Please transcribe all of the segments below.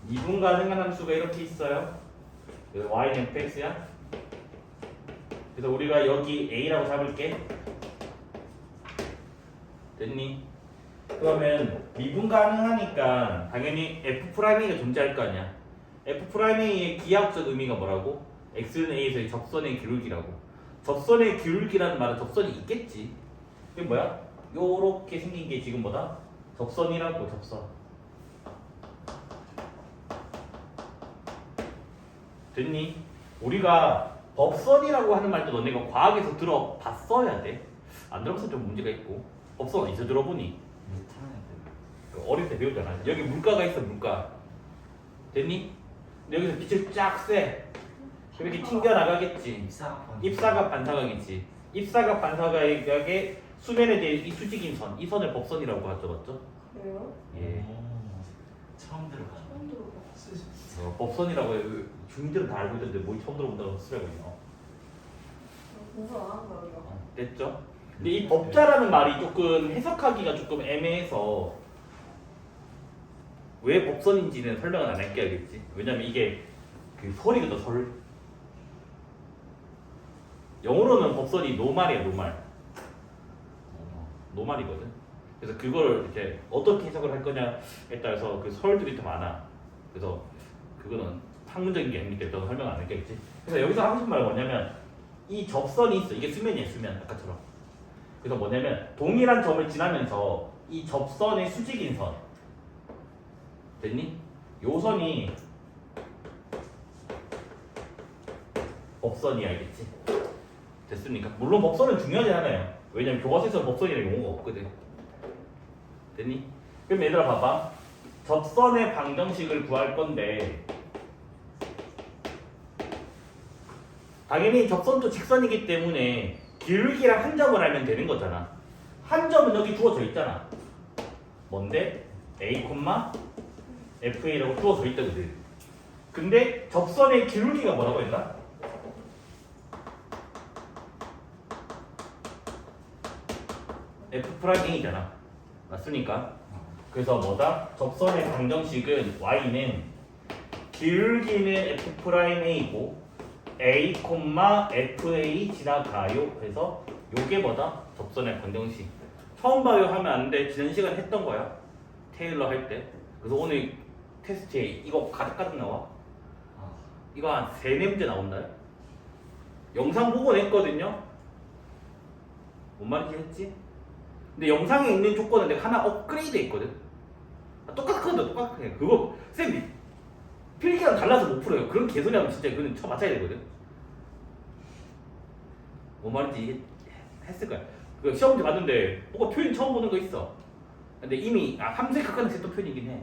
미분 가능한 함수가 이렇게 있어요. 그래서 y는 fx야. 그래서 우리가 여기 a라고 잡을게. 됐니? 그러면 미분 가능하니까 당연히 f'a가 존재할 거 아니야. f'a의 기하학적 의미가 뭐라고? x는 a에서의 접선의 기울기라고. 접선의 기울기라는 말은 접선이 있겠지. 이게 뭐야? 요렇게 생긴 게 지금 뭐다? 접선이라고. 접선. 됐니? 우리가 법선이라고 하는 말도 너네가 과학에서 들어봤어야 돼. 안 들어봤으면 좀 문제가 있고. 법선 어디서 들어보니? 어릴 때 배우잖아. 여기 물가가 있어. 물가. 됐니? 여기서 빛을 쫙 쐬. 이렇게 튕겨나가겠지. 입사각 반사각이지. 입사각 반사각의 수면에 대해 이 수직인 선, 이 선을 법선이라고 하죠. 맞죠? 그래요? 예. 처음 들어봐. 처음 들어봐. 법선이라고 해요. 중인들은 다 알고 있는데 뭘 처음 들어본다고 쓰라고 있냐. 공부 안 한 거야 우리가. 됐죠? 근데 이 법자라는 말이 조금 해석하기가 조금 애매해서 왜 법선인지는 설명은 안 할게. 알겠지? 왜냐면 이게 그 설이거든. 설. 영어로는 법선이 노말이야. 노말. 노말이거든. 그래서 그걸 이제 어떻게 해석을 할 거냐에 따라서 그 설들이 더 많아. 그래서 그거는 학문적인 게 아니기 때문에 설명 안 할겠지. 그래서 여기서 하고 싶은 말은 뭐냐면 이 접선이 있어. 이게 수면이야. 수면. 아까처럼. 그래서 뭐냐면 동일한 점을 지나면서 이 접선의 수직인 선. 됐니? 요 선이 법선이 알겠지? 됐습니까? 물론 법선은 중요하지 않아요. 왜냐면 교과서에서 법선이라는 용어가 없거든. 됐니? 그럼 얘들아 봐봐. 접선의 방정식을 구할 건데 당연히 접선도 직선이기 때문에 기울기랑 한 점을 알면 되는 거잖아. 한 점은 여기 주어져 있잖아. 뭔데? a, fa라고 주어져 있다거든. 근데 접선의 기울기가 뭐라고 했나? f'a잖아. 맞습니까? 그래서 뭐다? 접선의 방정식은 y는 기울기는 f'a고 a, fa 지나가요. 그래서 요게 뭐다? 접선의 방정식. 처음 봐요 하면 안 돼. 지난 시간에 했던 거야. 테일러 할 때. 그래서 오늘 테스트에 이거 가득가득 나와. 이거 한 3-4문제 나온다. 영상 보고 냈거든요. 뭔 말인지 했지? 근데 영상에 있는 조건은 내가 하나 업그레이드 했거든. 똑같거든. 똑같아. 그거 쌤 필기랑 달라서 못 풀어요. 그런 개소리 하면 진짜 그거는 쳐 맞아야 되거든. 뭔 말인지 했을 거야. 그 시험 문제 봤는데 뭐가 표현 처음 보는 거 있어. 근데 이미 함수의 극한은 또 표현이긴 해.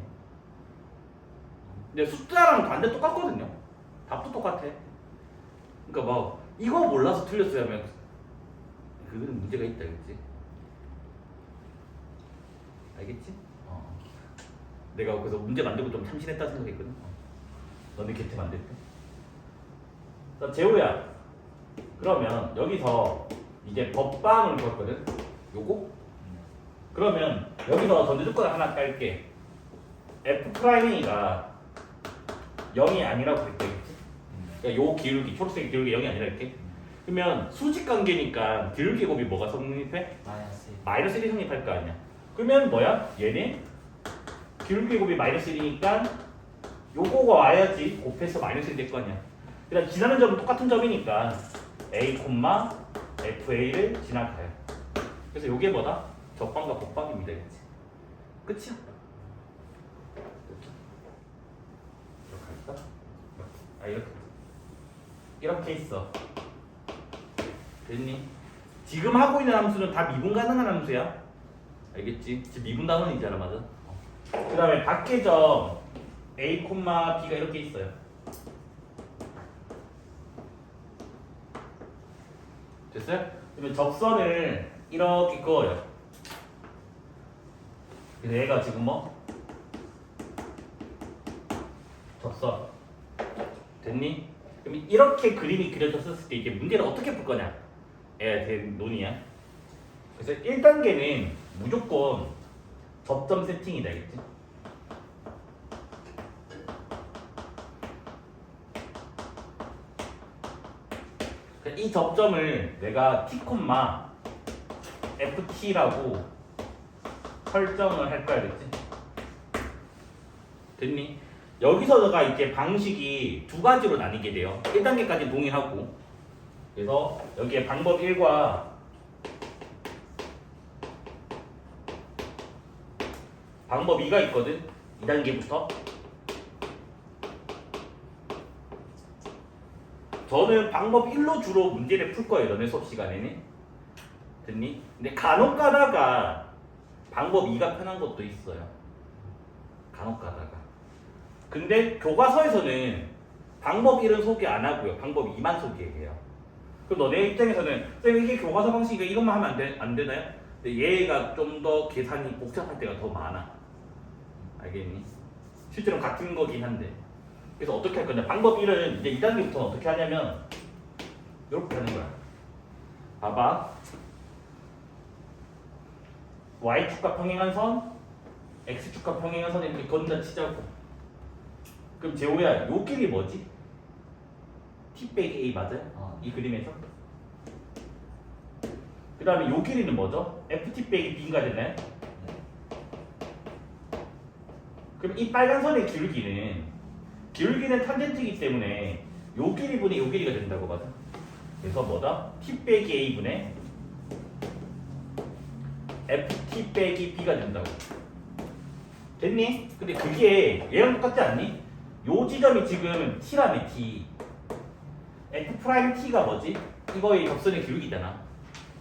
근데 숫자랑 반대 똑같거든요. 답도 똑같아. 그러니까 막 이거 몰라서 틀렸어요 하면 그거는 문제가 있다. 그렇지? 알겠지? 내가 그래서 문제 만들고 좀 참신했다 생각했거든. 너네 곁에 만들 때. 자, 재호야. 그러면 여기서 이제 법방을 구했거든. 요거? 그러면 여기서 전제 조건을 하나 깔게. f'a가 0이 아니라고 할게. 그러니까 요 기울기, 초록색 기울기 0이 아니라 이렇게. 그러면 수직 관계니까 기울기 곱이 뭐가 성립해? 마이너스 1이 성립할 거 아니야. 그러면 뭐야? 얘네 기울기 곱이 마이너스 1이니까 요거가 와야지 곱해서 마이너스 1이 될 거 아니야. 그다음 지나는 점은 똑같은 점이니까 a, fa를 지나가요. 그래서 요게 뭐다? 적방과 복방입니다. 그치? 끝이야. 이렇게 할까? 이렇게 있어. 됐니? 지금 하고 있는 함수는 다 미분 가능한 함수야. 알겠지? 지금 미분 단원이잖아. 맞아? 그 다음에 밖의 점 a, b가 이렇게 있어요. 됐어요? 그러면 접선을 이렇게 그어요. 그래서 얘가 지금 뭐? 접선. 됐니? 그럼 이렇게 그림이 그려졌을 때 이게 문제를 어떻게 풀 거냐? 된 논의야. 그래서 1단계는 무조건 접점 세팅이다. 알겠지? 이 접점을 내가 t, ft라고 설정을 할 거야, 그치? 됐니? 여기서가 이제 방식이 두 가지로 나뉘게 돼요. 1단계까지 동일하고. 그래서 여기에 방법 1과 방법 2가 있거든. 2단계부터. 저는 방법 1로 주로 문제를 풀 거예요. 너네 수업 시간에는. 됐니? 근데 간혹 가다가 방법 2가 편한 것도 있어요. 간혹 가다가. 근데 교과서에서는 방법 1은 소개 안 하고요. 방법 2만 소개해요. 그럼 너네 입장에서는 쌤 이게 교과서 방식이니까 이것만 하면 안 되나요? 근데 얘가 좀 더 계산이 복잡할 때가 더 많아. 알겠니? 실제로 같은 거긴 한데. 그래서 어떻게 할 거냐? 방법 1은 이제 2단계부터는 어떻게 하냐면 이렇게 하는 거야. 봐봐. Y축과 평행한 선, X축과 평행한 선 이렇게 건다 치자고. 그럼 재호야, 요 길이 뭐지? T 빼기 A 맞아요? 이 그림에서? 그 다음에 요 길이는 뭐죠? FT 빼기 B가 되나요? 그럼 이 빨간 선의 기울기는 탄젠트이기 때문에 요 길이분의 요 길이가 된다고 봐서. 그래서 뭐다? T 빼기 A분의 FT 빼기 B가 된다고. 됐니? 근데 그게 얘랑 똑같지 않니? 요 지점이 지금 T라며 T. F'T가 뭐지? 이거의 접선의 기울기잖아.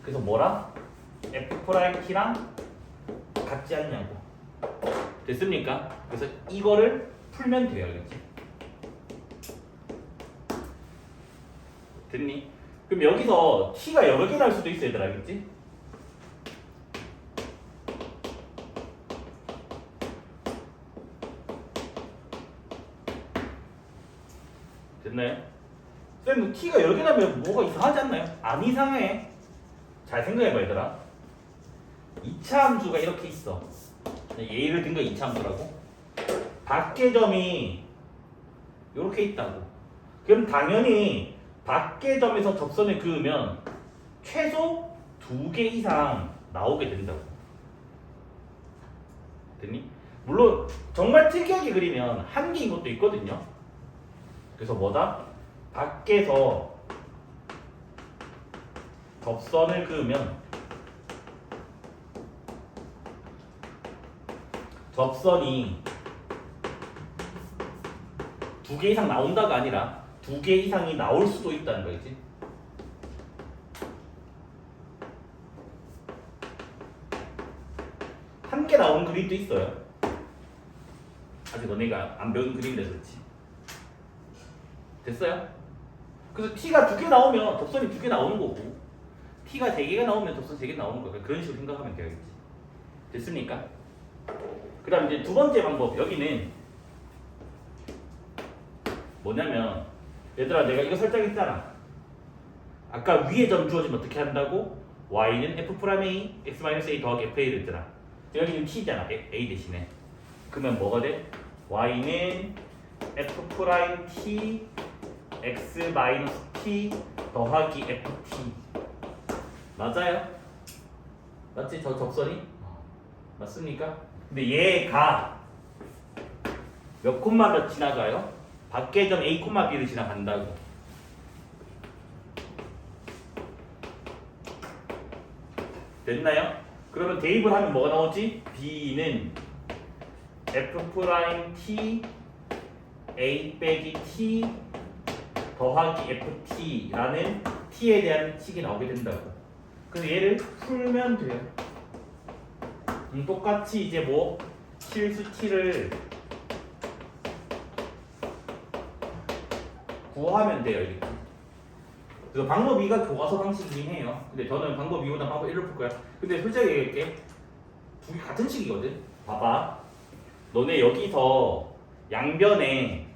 그래서 뭐라? F'T랑 같지 않냐고. 됐습니까? 그래서 이거를 풀면 돼요. 알겠지? 됐니? 그럼 여기서 T가 여러 개 나올 수도 있어 얘들아. 알겠지? 됐나요? 쌤 T가 여러 개 나면 뭐가 이상하지 않나요? 안 이상해. 잘 생각해봐 얘들아. 2차 함수가 이렇게 있어. 예를 든 거 2차 함수라고. 밖의 점이 이렇게 있다고. 그럼 당연히 밖의 점에서 접선을 그으면 최소 2개 이상 나오게 된다고. 됐니? 물론 정말 특이하게 그리면 1개인 것도 있거든요. 그래서 뭐다? 밖에서 접선을 그으면 접선이 2개 이상 나온다가 아니라 2개 이상이 나올 수도 있다는 거지. 한 개 나오는 그림도 있어요. 아직 너네가 안 배운 그림이라서 그렇지. 됐어요? 그래서 T가 2개 나오면 접선이 2개 나오는 거고 T가 3개가 나오면 접선 3개 나오는 거야. 그런 식으로 생각하면 되겠지. 됐습니까? 그 다음 이제 두 번째 방법. 여기는 뭐냐면 얘들아 내가 이거 설정했잖아. 아까 위에 점 주어지면 어떻게 한다고? Y는 F'A, X-A 더하기 FA를 했잖아. 여기는 T잖아. A 대신에. 그러면 뭐가 돼? Y는 F'T X-T 더하기 FT. 맞아요? 맞지? 저 접선이? 맞습니까? 근데 얘가 몇 콤마 몇 지나가요? 밖의 점 A, B를 지나간다고. 됐나요? 그러면 대입을 하면 뭐가 나오지? B는 F'T A 빼기 T 더하기 FT라는 T에 대한 식이 나오게 된다고. 그래서 얘를 풀면 돼요. 똑같이 이제 뭐 실수 T를 구하면 돼요. 이렇게. 그래서 방법 2가 교과서 방식이긴 해요. 근데 저는 방법 2보다 방법 1을 풀 거야. 근데 솔직히 얘기할게. 두 개 같은 식이거든. 봐봐. 너네 여기서 양변에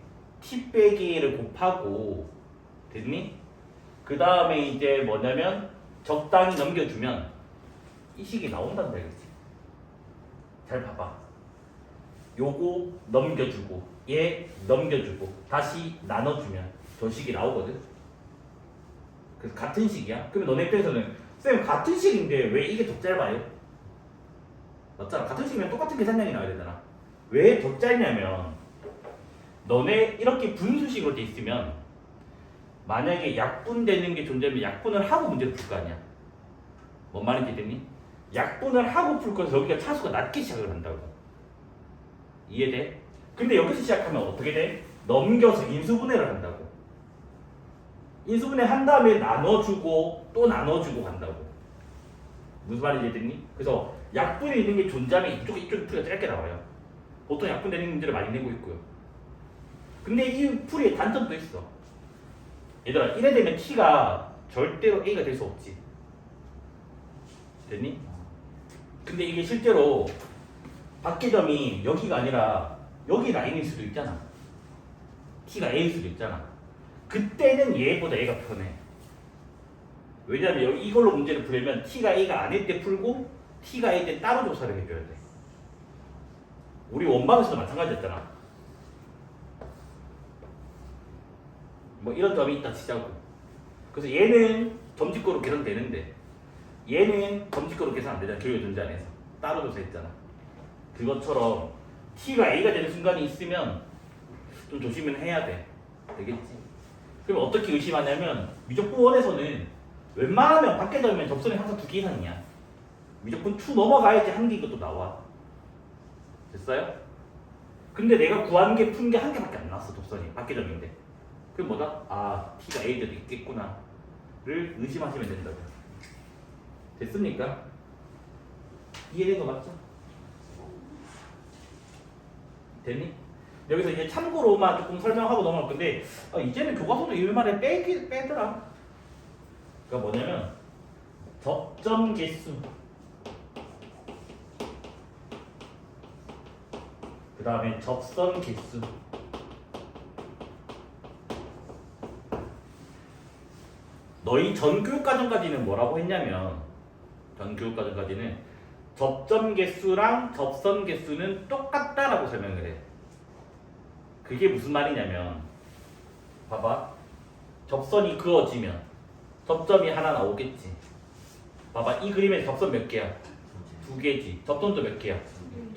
T 빼기를 곱하고 됐니? 그 다음에 이제 뭐냐면 적당히 넘겨주면 이 식이 나온단다. 그렇지? 잘 봐봐. 요거 넘겨주고 얘 넘겨주고 다시 나눠주면 저 식이 나오거든. 그래서 같은 식이야. 그러면 너네 입장에서는 쌤 같은 식인데 왜 이게 더 짧아요? 맞잖아. 같은 식이면 똑같은 계산량이 나와야 되잖아. 왜 더 짧냐면 너네 이렇게 분수식으로 돼 있으면 만약에 약분되는 게 존재하면 약분을 하고 문제를 풀 거 아니야. 뭔 말인지 되니? 약분을 하고 풀 거여서 여기가 차수가 낮게 시작을 한다고. 이해돼? 근데 여기서 시작하면 어떻게 돼? 넘겨서 인수분해를 한다고. 인수분해 한 다음에 나눠주고 또 나눠주고 간다고. 무슨 말인지 되니? 그래서 약분이 있는 게 존재하면 이쪽에 풀이가 짧게 나와요. 보통 약분되는 문제를 많이 내고 있고요. 근데 이 풀이의 단점도 있어. 얘들아, 이래 되면 t가 절대로 a가 될 수 없지. 됐니? 근데 이게 실제로 밖의 점이 여기가 아니라 여기 라인일 수도 있잖아. t가 a일 수도 있잖아. 그때는 얘보다 a가 편해. 왜냐면 여기 이걸로 문제를 풀려면 t가 a가 아닐 때 풀고 t가 a일 때 따로 조사를 해줘야 돼. 우리 원방에서도 마찬가지였잖아. 뭐 이런 점이 있다 치자고. 그래서 얘는 점집거로 계산되는데 얘는 점집거로 계산 안 되잖아. 교육 존재 안에서 따로 조사했잖아. 그것처럼 t가 a가 되는 순간이 있으면 좀 조심은 해야 돼. 되겠지? 그럼 어떻게 의심하냐면 미적분원에서는 웬만하면 밖에 잡으면 접선이 항상 2개 이상이야. 미적분 2 넘어가야지 한 개 이것도 나와. 됐어요? 근데 내가 구한 게 푼 게 한 개밖에 안 나왔어. 접선이 밖에 점인데. 그럼 뭐다? 아, t가 a대도 있겠구나 를 의심하시면 된다고. 됐습니까? 이해된 거 맞죠? 됐니? 여기서 이제 참고로만 조금 설명하고 넘어갈 건데 이제는 교과서도 이 말에 빼더라. 그러니까 뭐냐면 접점 개수 그 다음에 접선 개수 너희 전교육과정까지는 뭐라고 했냐면 전교육과정까지는 접점 개수랑 접선 개수는 똑같다라고 설명을 해. 그게 무슨 말이냐면 봐봐. 접선이 그어지면 접점이 하나 나오겠지. 봐봐. 이 그림에 접선 몇 개야? 2개지. 접선도 몇 개야?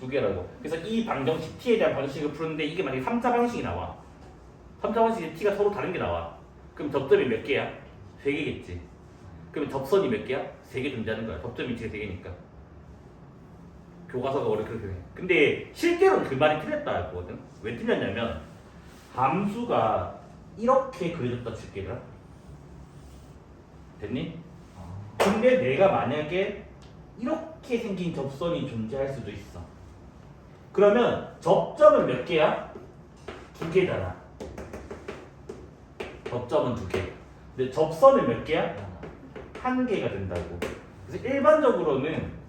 2개라고. 그래서 이 방정식 t에 대한 방정식을 푸는데 이게 만약에 3차 방식이 나와. 3차 방식에 t가 서로 다른 게 나와. 그럼 접점이 몇 개야? 3개겠지. 그럼 접선이 몇 개야? 3개 존재하는 거야. 접점 위치가 3개니까. 교과서가 원래 그렇게 해. 근데 실제로는 그 말이 틀렸다 했거든. 왜 틀렸냐면 함수가 이렇게 그려졌다 칠게라. 됐니? 근데 내가 만약에 이렇게 생긴 접선이 존재할 수도 있어. 그러면 접점은 몇 개야? 2개잖아. 접점은 2개. 근데 접선은 몇 개야? 1개가 된다고. 그래서 일반적으로는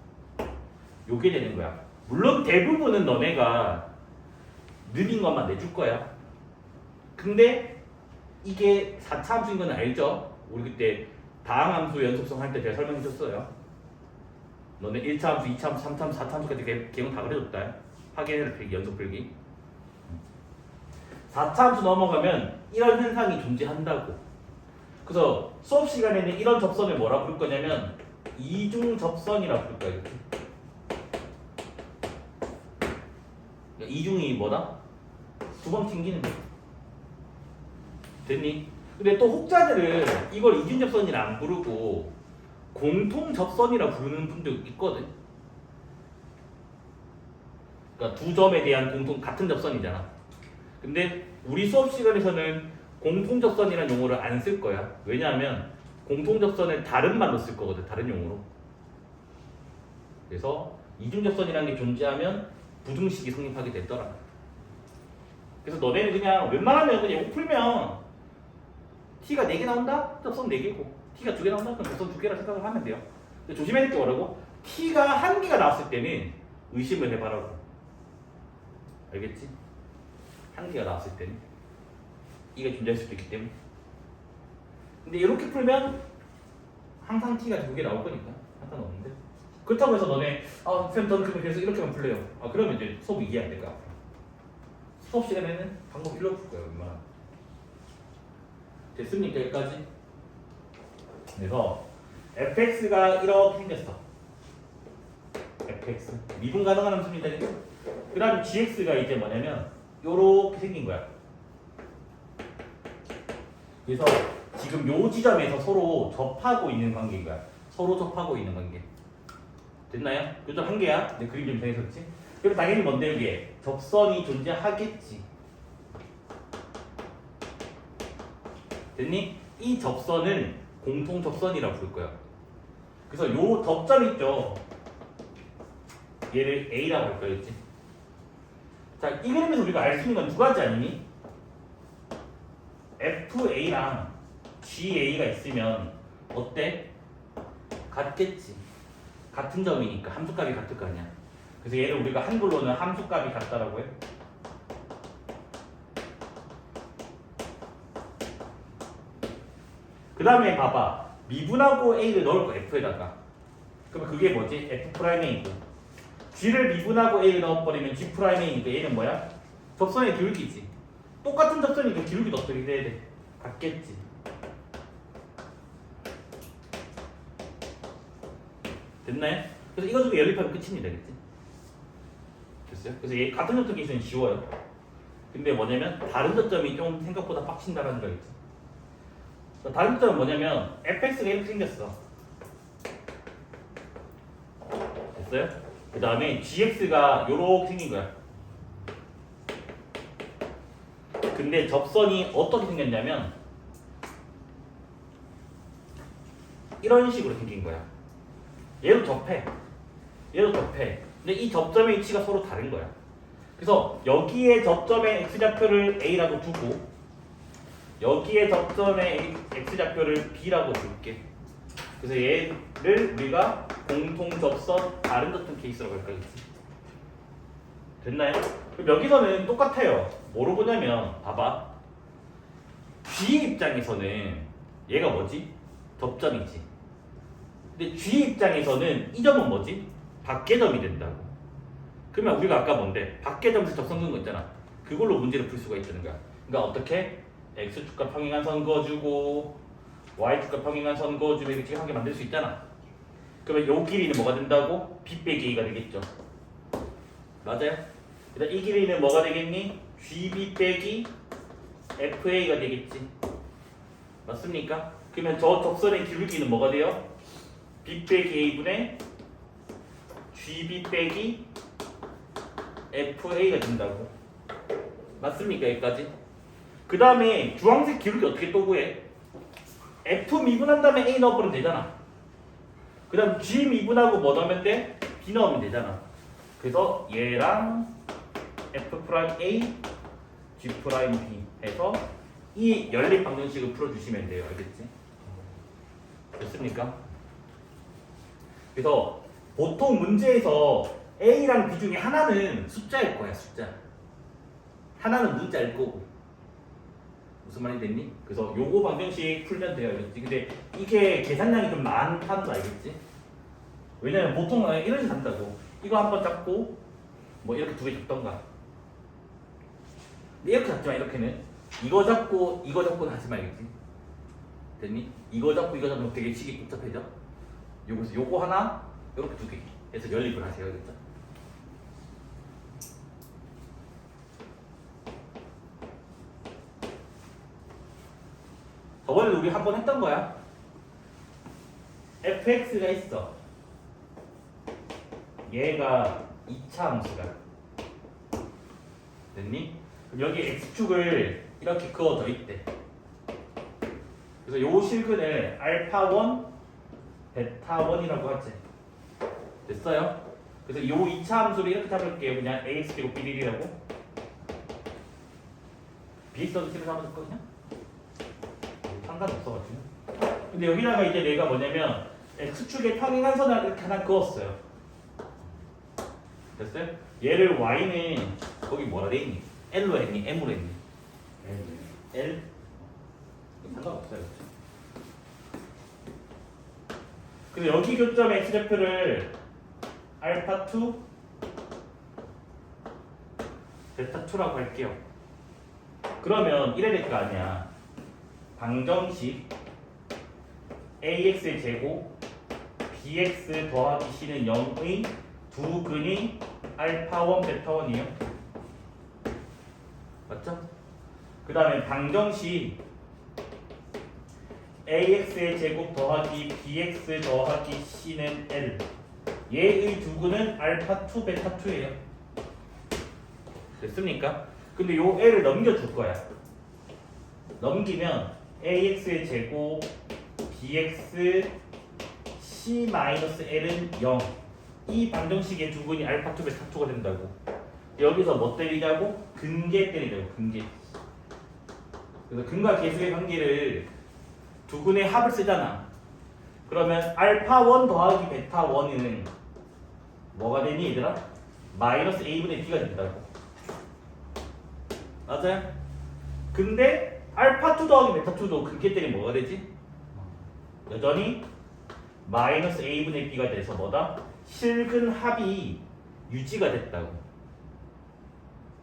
요게 되는 거야. 물론 대부분은 너네가 느린 것만 내줄 거야. 근데 이게 4차 함수인 건 알죠? 우리 그때 다항함수 연속성 할 때 제가 설명해 줬어요. 너네 1차 함수, 2차 함수, 3차 함수, 4차 함수까지 개형 다 그려줬다. 확인해라 필기, 연속 필기. 4차 함수 넘어가면 이런 현상이 존재한다고. 그래서 수업 시간에는 이런 접선을 뭐라 부를 거냐면 이중 접선이라 부를 거야. 이렇게. 이중이 뭐다? 2번 튕기는 거야. 됐니? 근데 또 혹자들은 이걸 이중 접선이라 안 부르고 공통 접선이라 부르는 분도 있거든. 그러니까 두 점에 대한 같은 접선이잖아. 근데 우리 수업 시간에서는 공통 접선이라는 용어를 안 쓸 거야. 왜냐하면 공통 접선은 다른 말로 쓸 거거든. 다른 용어로. 그래서 이중 접선이라는 게 존재하면 부등식이 성립하게 됐더라. 그래서 너네는 그냥 웬만하면 그냥 이거 풀면 t가 4개 나온다? 접선 4개고 t가 2개 나온다? 그럼 접선 2개라 생각을 하면 돼요. 근데 조심해야 될 게 뭐라고? t가 1개가 나왔을 때는 의심을 해봐라고. 알겠지? 1개가 나왔을 때는 이게 존재할 수도 있기 때문에. 근데 이렇게 풀면 항상 t가 2개 나올 거니까 상관없는데. 그렇다고 해서 너네 쌤 저는 그래서 이렇게만 풀래요. 그러면 이제 수업 이해 안 될까? 수업 시간에는 방법 필요 없을 거예요. 얼마나. 됐습니까? 여기까지? 그래서 fx가 이렇게 생겼어. fx 미분 가능한 함수입니다. 그 다음 gx가 이제 뭐냐면 요렇게 생긴 거야. 그래서 지금 요 지점에서 서로 접하고 있는 관계인 거야. 서로 접하고 있는 관계. 됐나요? 요점 한 개야. 내 그림 좀 이상했었지? 그럼 당연히 뭔데 이게 접선이 존재하겠지. 됐니? 이 접선은 공통 접선이라고 부를 거야. 그래서 요 접점 있죠. 얘를 A라고 할 거였지. 자, 이 그림에서 우리가 알 수 있는 건 두 가지 아니니? FA랑 GA가 있으면 어때? 같겠지. 같은 점이니까 함수값이 같을 거 아니야. 그래서 얘를 우리가 한글로는 함수값이 같다라고 해. 그 다음에 봐봐. 미분하고 A를 넣을 거 F에다가. 그러면 그게 뭐지? F'A고 G를 미분하고 A를 넣어버리면 G'A니까 얘는 뭐야? 접선의 기울기지. 똑같은 접선이니까 기울기도 어떻게 돼야 돼? 같겠지. 됐나요? 그래서 이거 중에 연립하면 끝입니다. 그치? 됐어요? 그래서 얘 같은 접점 케이스는 쉬워요. 근데 뭐냐면 다른 접점이 좀 생각보다 빡친다라는 거 있지. 다른 점은 뭐냐면 fx가 이렇게 생겼어. 됐어요? 그 다음에 gx가 요렇게 생긴 거야. 근데 접선이 어떻게 생겼냐면 이런 식으로 생긴 거야. 얘도 접해. 얘도 접해. 근데 이 점점의 위치가 서로 다른 거야. 그래서 여기에 접점의 x좌표를 a라고 두고 여기에 접점의 x좌표를 b라고 줄게. 그래서 얘를 우리가 공통 접선 다른 접점 케이스라고 할 거겠지. 됐나요? 그럼 여기서는 똑같아요. 뭐로 보냐면 봐봐. G 입장에서는 얘가 뭐지? 접점이지. 근데 G 입장에서는 이 점은 뭐지? 밖의 점이 된다고. 그러면 우리가 아까 뭔데? 밖의 점에서 접선 그은 거 있잖아. 그걸로 문제를 풀 수가 있다는 거야. 그러니까 어떻게? X축과 평행한 선 그어주고 Y축과 평행한 선 그어주면 이렇게 한 개 만들 수 있잖아. 그러면 요 길이는 뭐가 된다고? B 빼기 A가 되겠죠. 맞아요? 일단 이 길이는 뭐가 되겠니? GB 빼기 FA가 되겠지. 맞습니까? 그러면 저 접선의 기울기는 뭐가 돼요? B 빼기 A분의 GB 빼기 FA가 된다고. 맞습니까? 여기까지? 그 다음에 주황색 기울기 어떻게 또 구해? F 미분한 다음에 A 넣어버리면 되잖아. 그 다음 G 미분하고 뭐 넣으면 돼? B 넣으면 되잖아. 그래서 얘랑 F'A, G'B 해서 이 연립 방정식을 풀어주시면 돼요. 알겠지? 됐습니까? 그래서 보통 문제에서 A랑 B 중에 하나는 숫자일 거야. 숫자. 하나는 문자일 거고. 무슨 말이 됐니? 그래서 요거 방정식 풀면 돼요. 알겠지? 근데 이게 계산량이 좀 많다는 거 알겠지? 왜냐면 보통 이런 식으로 한다고. 이거 한 번 잡고 뭐 이렇게 두 개 잡던가. 근데 이렇게 잡지만 이렇게는 이거 잡고 이거 잡고는 하지 말겠지? 됐니? 이거 잡고 이거 잡으면 되게 식이 복잡해져. 요거서 요거 하나, 요렇게 두 개 해서 연립을 하세요. 알겠죠? 저번에 우리 한 번 했던 거야. fx가 있어. 얘가 2차 함수가. 됐니? 그럼 여기 x축을 이렇게 그어져 있대. 그래서 요 실근을 알파1, 베타1이라고 하지. 됐어요? 그래서 요 2차 함수를 이렇게 잡을게요. 그냥 ax제곱 b1이라고. b 써도 C를 잡아줄 거냐? 상관없어가지고. 근데 여기다가 이제 내가 뭐냐면 x축에 평행한 선을 이렇게 하나 그었어요. 됐어요? 얘를 y는 거기 뭐라 돼 있니? L로 했니? M으로 했니? L? 상관없어요. 그래서 여기 교점의 x좌표를 알파2, 베타2라고 할게요. 그러면 이래 될 거 아니야. 방정식 ax의 제곱 bx 더하기 c는 0의 두 근이 알파1 베타1이에요. 맞죠? 그 다음에 방정식 ax의 제곱 더하기 bx 더하기 c는 l 얘의 두 근은 알파2 베타2예요. 됐습니까? 근데 요 l을 넘겨줄 거야. 넘기면 ax의 제곱 bx c-l은 0 이 방정식의 두 근이 알파2 베타2가 된다고. 여기서 뭐 때리자고? 근계 때리자고. 근계. 그래서 근과 계수의 관계를 두 근의 합을 쓰잖아. 그러면 알파1 더하기 베타1은 뭐가 되니 얘들아? 마이너스 a분의 b가 된다고. 맞아요? 근데 알파2 더하기 베타2도 근계 때리면 뭐가 되지? 여전히 마이너스 a분의 b가 돼서 뭐다? 실근 합이 유지가 됐다고.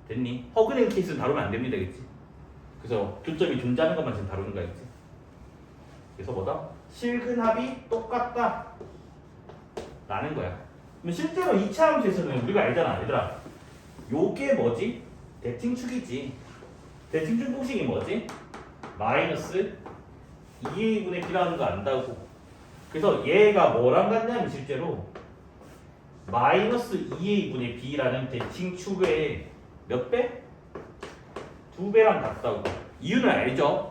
됐니? 허근의 케이스는 다루면 안 됩니다, 그치? 그래서 교점이 존재하는 것만 지금 다루는 거겠지. 그래서 뭐다? 실근합이 똑같다 라는 거야. 그럼 실제로 2차 함수에서는 우리가 알잖아, 얘들아. 요게 뭐지? 대칭축이지. 대칭축 공식이 뭐지? 마이너스 2a분의 b라는 거 안다고. 그래서 얘가 뭐랑 같냐면 실제로 마이너스 2a분의 b라는 대칭축의 몇 배? 2배랑 같다고. 이유는 알죠?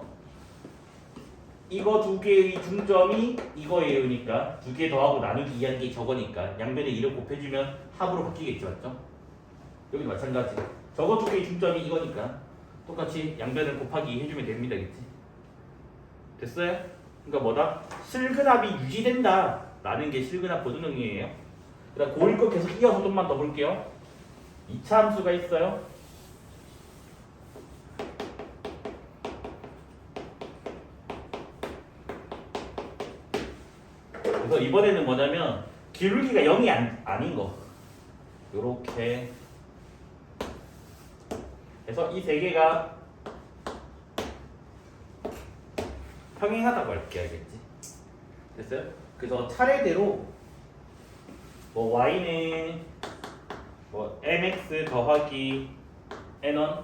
이거 두 개의 중점이 이거예요니까 두 개 더하고 나누기 2하는 게 저거니까 양변에 2를 곱해주면 합으로 바뀌겠지, 맞죠? 여기도 마찬가지. 저거 두 개의 중점이 이거니까 똑같이 양변을 곱하기 2 해주면 됩니다, 그치? 됐어요? 그러니까 뭐다? 실근합이 유지된다 라는 게 실근합 보존능력이에요. 그다음 고일 거 계속 이어서 좀만 더 볼게요. 2차 함수가 있어요. 그래서 이번에는 뭐냐면 기울기가 0이 아닌 거. 요렇게 그래서 이 세 개가 평행하다고 할게, 알겠지? 됐어요? 그래서 차례대로 뭐 y는 뭐 mx 더하기 n1,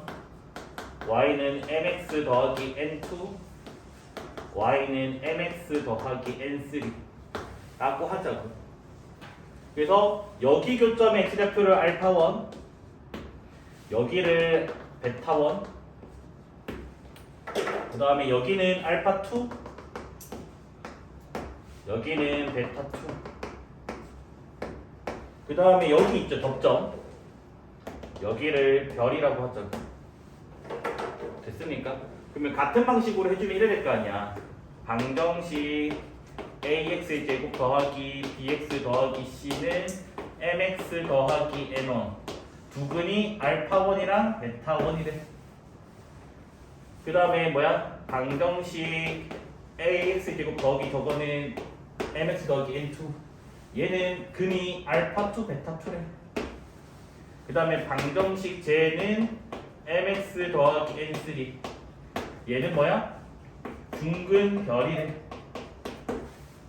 y는 mx 더하기 n2, y는 mx 더하기 n3 라고 하자고. 그래서 여기 교점의 x좌표를 알파1, 여기를 베타1, 그 다음에 여기는 알파2, 여기는 베타2, 그 다음에 여기 있죠, 접점. 여기를 별이라고 하자고. 됐습니까? 그러면 같은 방식으로 해주면 이래 될 거 아니야. 방정식 ax의 제곱 더하기 bx 더하기 c는 mx 더하기 n1 두 근이 알파1이랑 베타1이래. 그 다음에 뭐야? 방정식 ax 제곱 더하기 저거는 mx 더하기 n2 얘는 근이 알파2 베타2래. 그 다음에 방정식 j는 mx 더하기 n3 얘는 뭐야? 중근 별이래.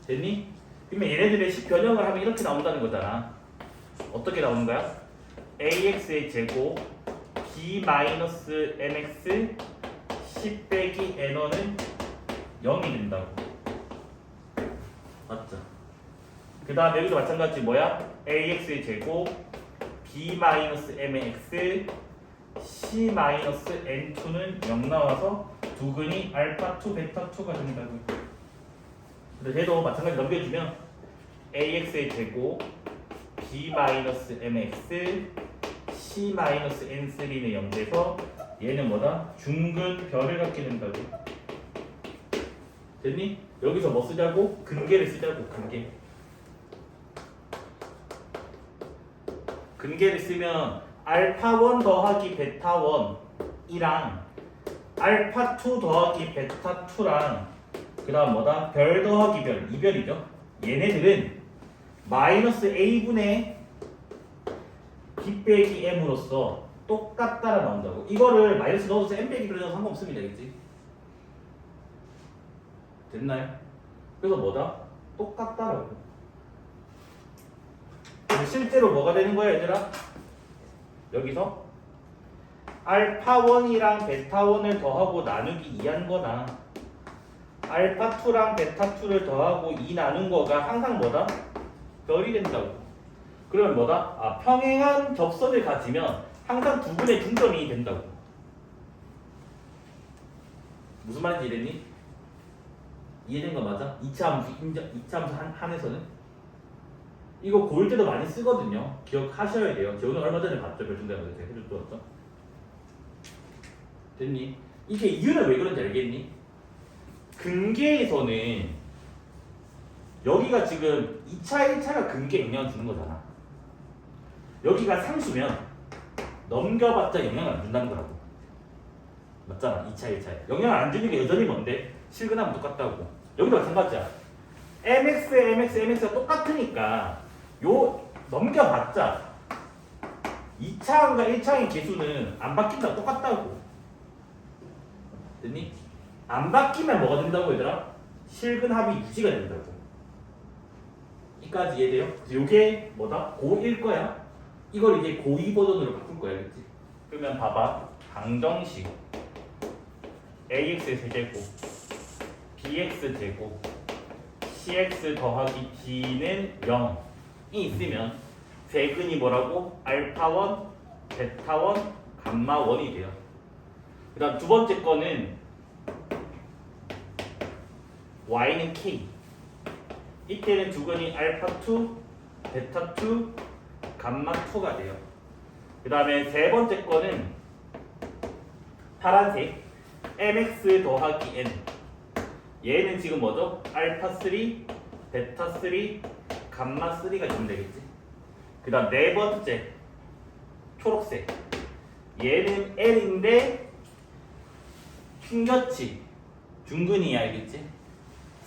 됐니? 그러면 얘네들의 식 변형을 하면 이렇게 나온다는 거잖아. 어떻게 나오는 거야? ax의 제곱 b-mx 10 빼기 n1은 0이 된다고. 맞죠? 그 다음 여기도 마찬가지 뭐야? ax의 제곱 b-mx c-n2는 0 나와서 두 근이 알파2 베타2가 된다고. 근데 얘도 마찬가지 넘겨주면 ax의 제곱 b-mx c-n3는 0 돼서 얘는 뭐다? 중근 별을 갖게 된다고. 됐니? 여기서 뭐 쓰자고? 근계를 쓰자고. 근계. 근계를 쓰면 알파1 더하기 베타1이랑 알파2 더하기 베타2랑 그 다음 뭐다? 별 더하기 별, 이별이죠. 얘네들은 마이너스 a분의 b 빼기 m으로써 똑같다라 나온다고. 이거를 마이너스 넣어서 m 빼기 그려도 상관없습니다, 그치? 됐나요? 그래서 뭐다? 똑같다라고. 그래서 실제로 뭐가 되는 거야 얘들아? 여기서 알파1이랑 베타1을 더하고 나누기 2한 거나 알파2랑 베타2를 더하고 2 나눈 거가 항상 뭐다? 별이 된다고. 그러면 뭐다? 아, 평행한 접선을 가지면 항상 두 분의 중점이 된다고. 무슨 말인지 이랬니? 이해된 거 맞아? 2차 함수 인정, 2차 함수 한에서는 이거 고1 때도 많이 쓰거든요. 기억하셔야 돼요. 제가 오늘 얼마 전에 봤죠. 별중대학에서 제가 해줬죠. 됐니? 이게 이유는 왜 그런지 알겠니? 근계에서는 여기가 지금 2차, 1차가 근계에 영향을 주는 거잖아. 여기가 상수면 넘겨봤자 영향을 안 준다는 거라고. 맞잖아. 2차, 1차에 영향을 안 주는 게 여전히 뭔데? 실근하면 똑같다고. 여기도 마찬가지야. mx, mx, mx가 똑같으니까 요 넘겨봤자 2차항과 1차항의 개수는 안 바뀐다고 똑같다고. 됐니? 안 바뀌면 뭐가 된다고 얘들아? 실근합이 유지가 된다고. 이까지 이해돼요? 그래서 요게 뭐다? 고1 거야. 이걸 이제 고2 버전으로 바꿀 거야. 그치? 그러면 봐봐. 방정식 ax 세제곱 bx 제곱 cx 더하기 b는 0이 있으면 세근이 뭐라고? 알파1, 베타1, 감마1이 돼요. 그 다음 두 번째 거는 y는 k. 이때는 두근이 알파2, 베타2, 감마2가 돼요. 그 다음에 세 번째 거는 파란색 mx 더하기 n. 얘는 지금 뭐죠? 알파3, 베타3, 감마3가 되면 되겠지. 그 다음 네 번째 초록색 얘는 n인데 튕겼지. 중근이야. 알겠지?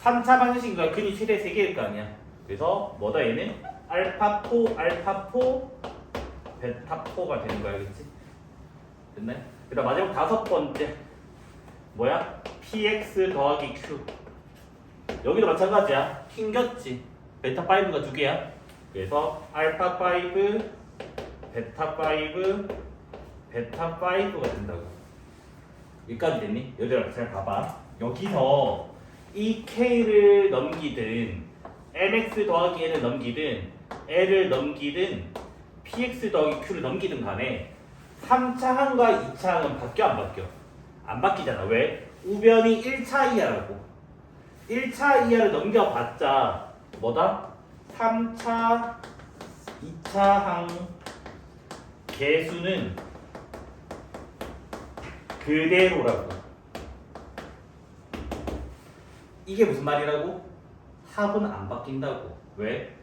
3차 방정식과 근이 최대 3개일 거 아니야. 그래서 뭐다 얘는 알파4, 알파4, 베타4가 되는 거 알겠지? 됐나요? 그 다음 마지막 다섯 번째 뭐야? px 더하기 q. 여기도 마찬가지야. 튕겼지. 베타5가 두 개야. 그래서 알파5, 베타5, 베타5가 된다고. 여기까지 됐니? 얘들아 잘 봐봐. 여기서 이 k를 넘기든 mx 더하기 n을 넘기든 l을 넘기든 px 더하기 q를 넘기든 간에 3차항과 2차항은 바뀌어 안 바뀌어? 안 바뀌잖아. 왜? 우변이 1차 이하라고. 1차 이하를 넘겨봤자 뭐다? 3차, 2차항 개수는 그대로라고. 이게 무슨 말이라고? 합은 안 바뀐다고. 왜?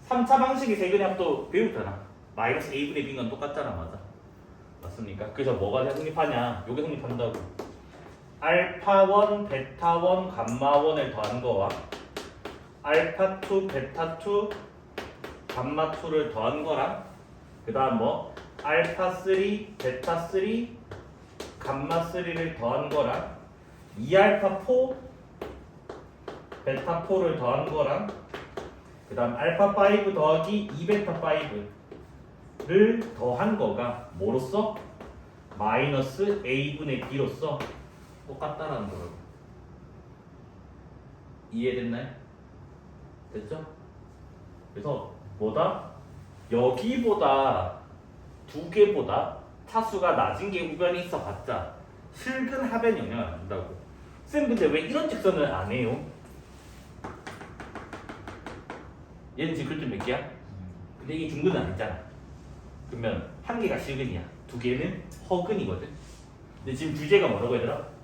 3차 방식의 세근의 합도 배웠잖아. 마이너스 a분의 b인 건 똑같잖아. 맞아. 맞습니까? 그래서 뭐가 성립하냐? 요게 성립한다고. 알파1, 베타1, 감마1을 더한 거와 알파2, 베타2, 감마2를 더한 거랑 그 다음 뭐 알파3, 베타3, 감마3를 더한 거랑 2알파4, 베타4를 더한 거랑 그 다음 알파5 더하기 2베타5를 더한 거가 뭐로써? 마이너스 a분의 b로서 똑같다라는 거라고. 이해됐나요? 됐죠? 그래서 뭐다? 여기보다 두 개보다 차수가 낮은 게 우변이 있어 봤자 실근 합엔 영향을 안 준다고. 쌤 근데 왜 이런 직선을 안 해요? 얘는 지금 글좀 몇 개야? 근데 이게 중근은 아니잖아. 그러면 한 개가 실근이야. 두 개는 허근이거든. 근데 지금 주제가 뭐라고 얘들아?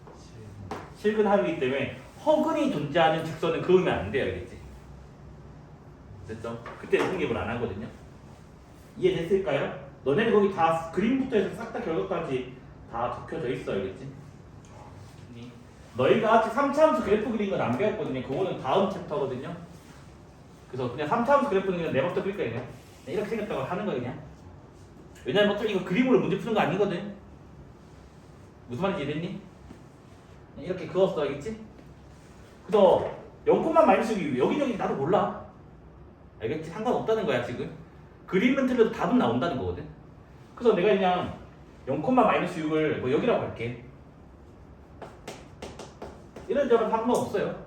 실근 합이기 때문에 허근이 존재하는 직선은 그으면 안 돼요. 알겠지? 됐죠? 그때 성립을 안 하거든요. 이해됐을까요? 너네는 거기 다 그림부터 해서 싹 다 결과까지 다 적혀져 있어. 알겠지? 너희가 아직 3차 함수 그래프 그리는 건 안 배웠거든요. 그거는 다음 챕터거든요. 그래서 그냥 3차 함수 그래프는 그냥 내버려 둘 거예요. 그냥 이렇게 생겼다고 하는 거예요. 그냥. 왜냐면 어차피 이거 그림으로 문제 푸는 거 아니거든. 무슨 말인지 이해됐니? 이렇게 그었어. 알겠지? 그래서 0, 마이너스 6이 여기저기 나도 몰라. 알겠지? 상관없다는 거야 지금. 그림은 틀려도 답은 나온다는 거거든. 그래서 내가 그냥 0, 마이너스 6을 뭐 여기라고 할게. 이런저런 상관없어요.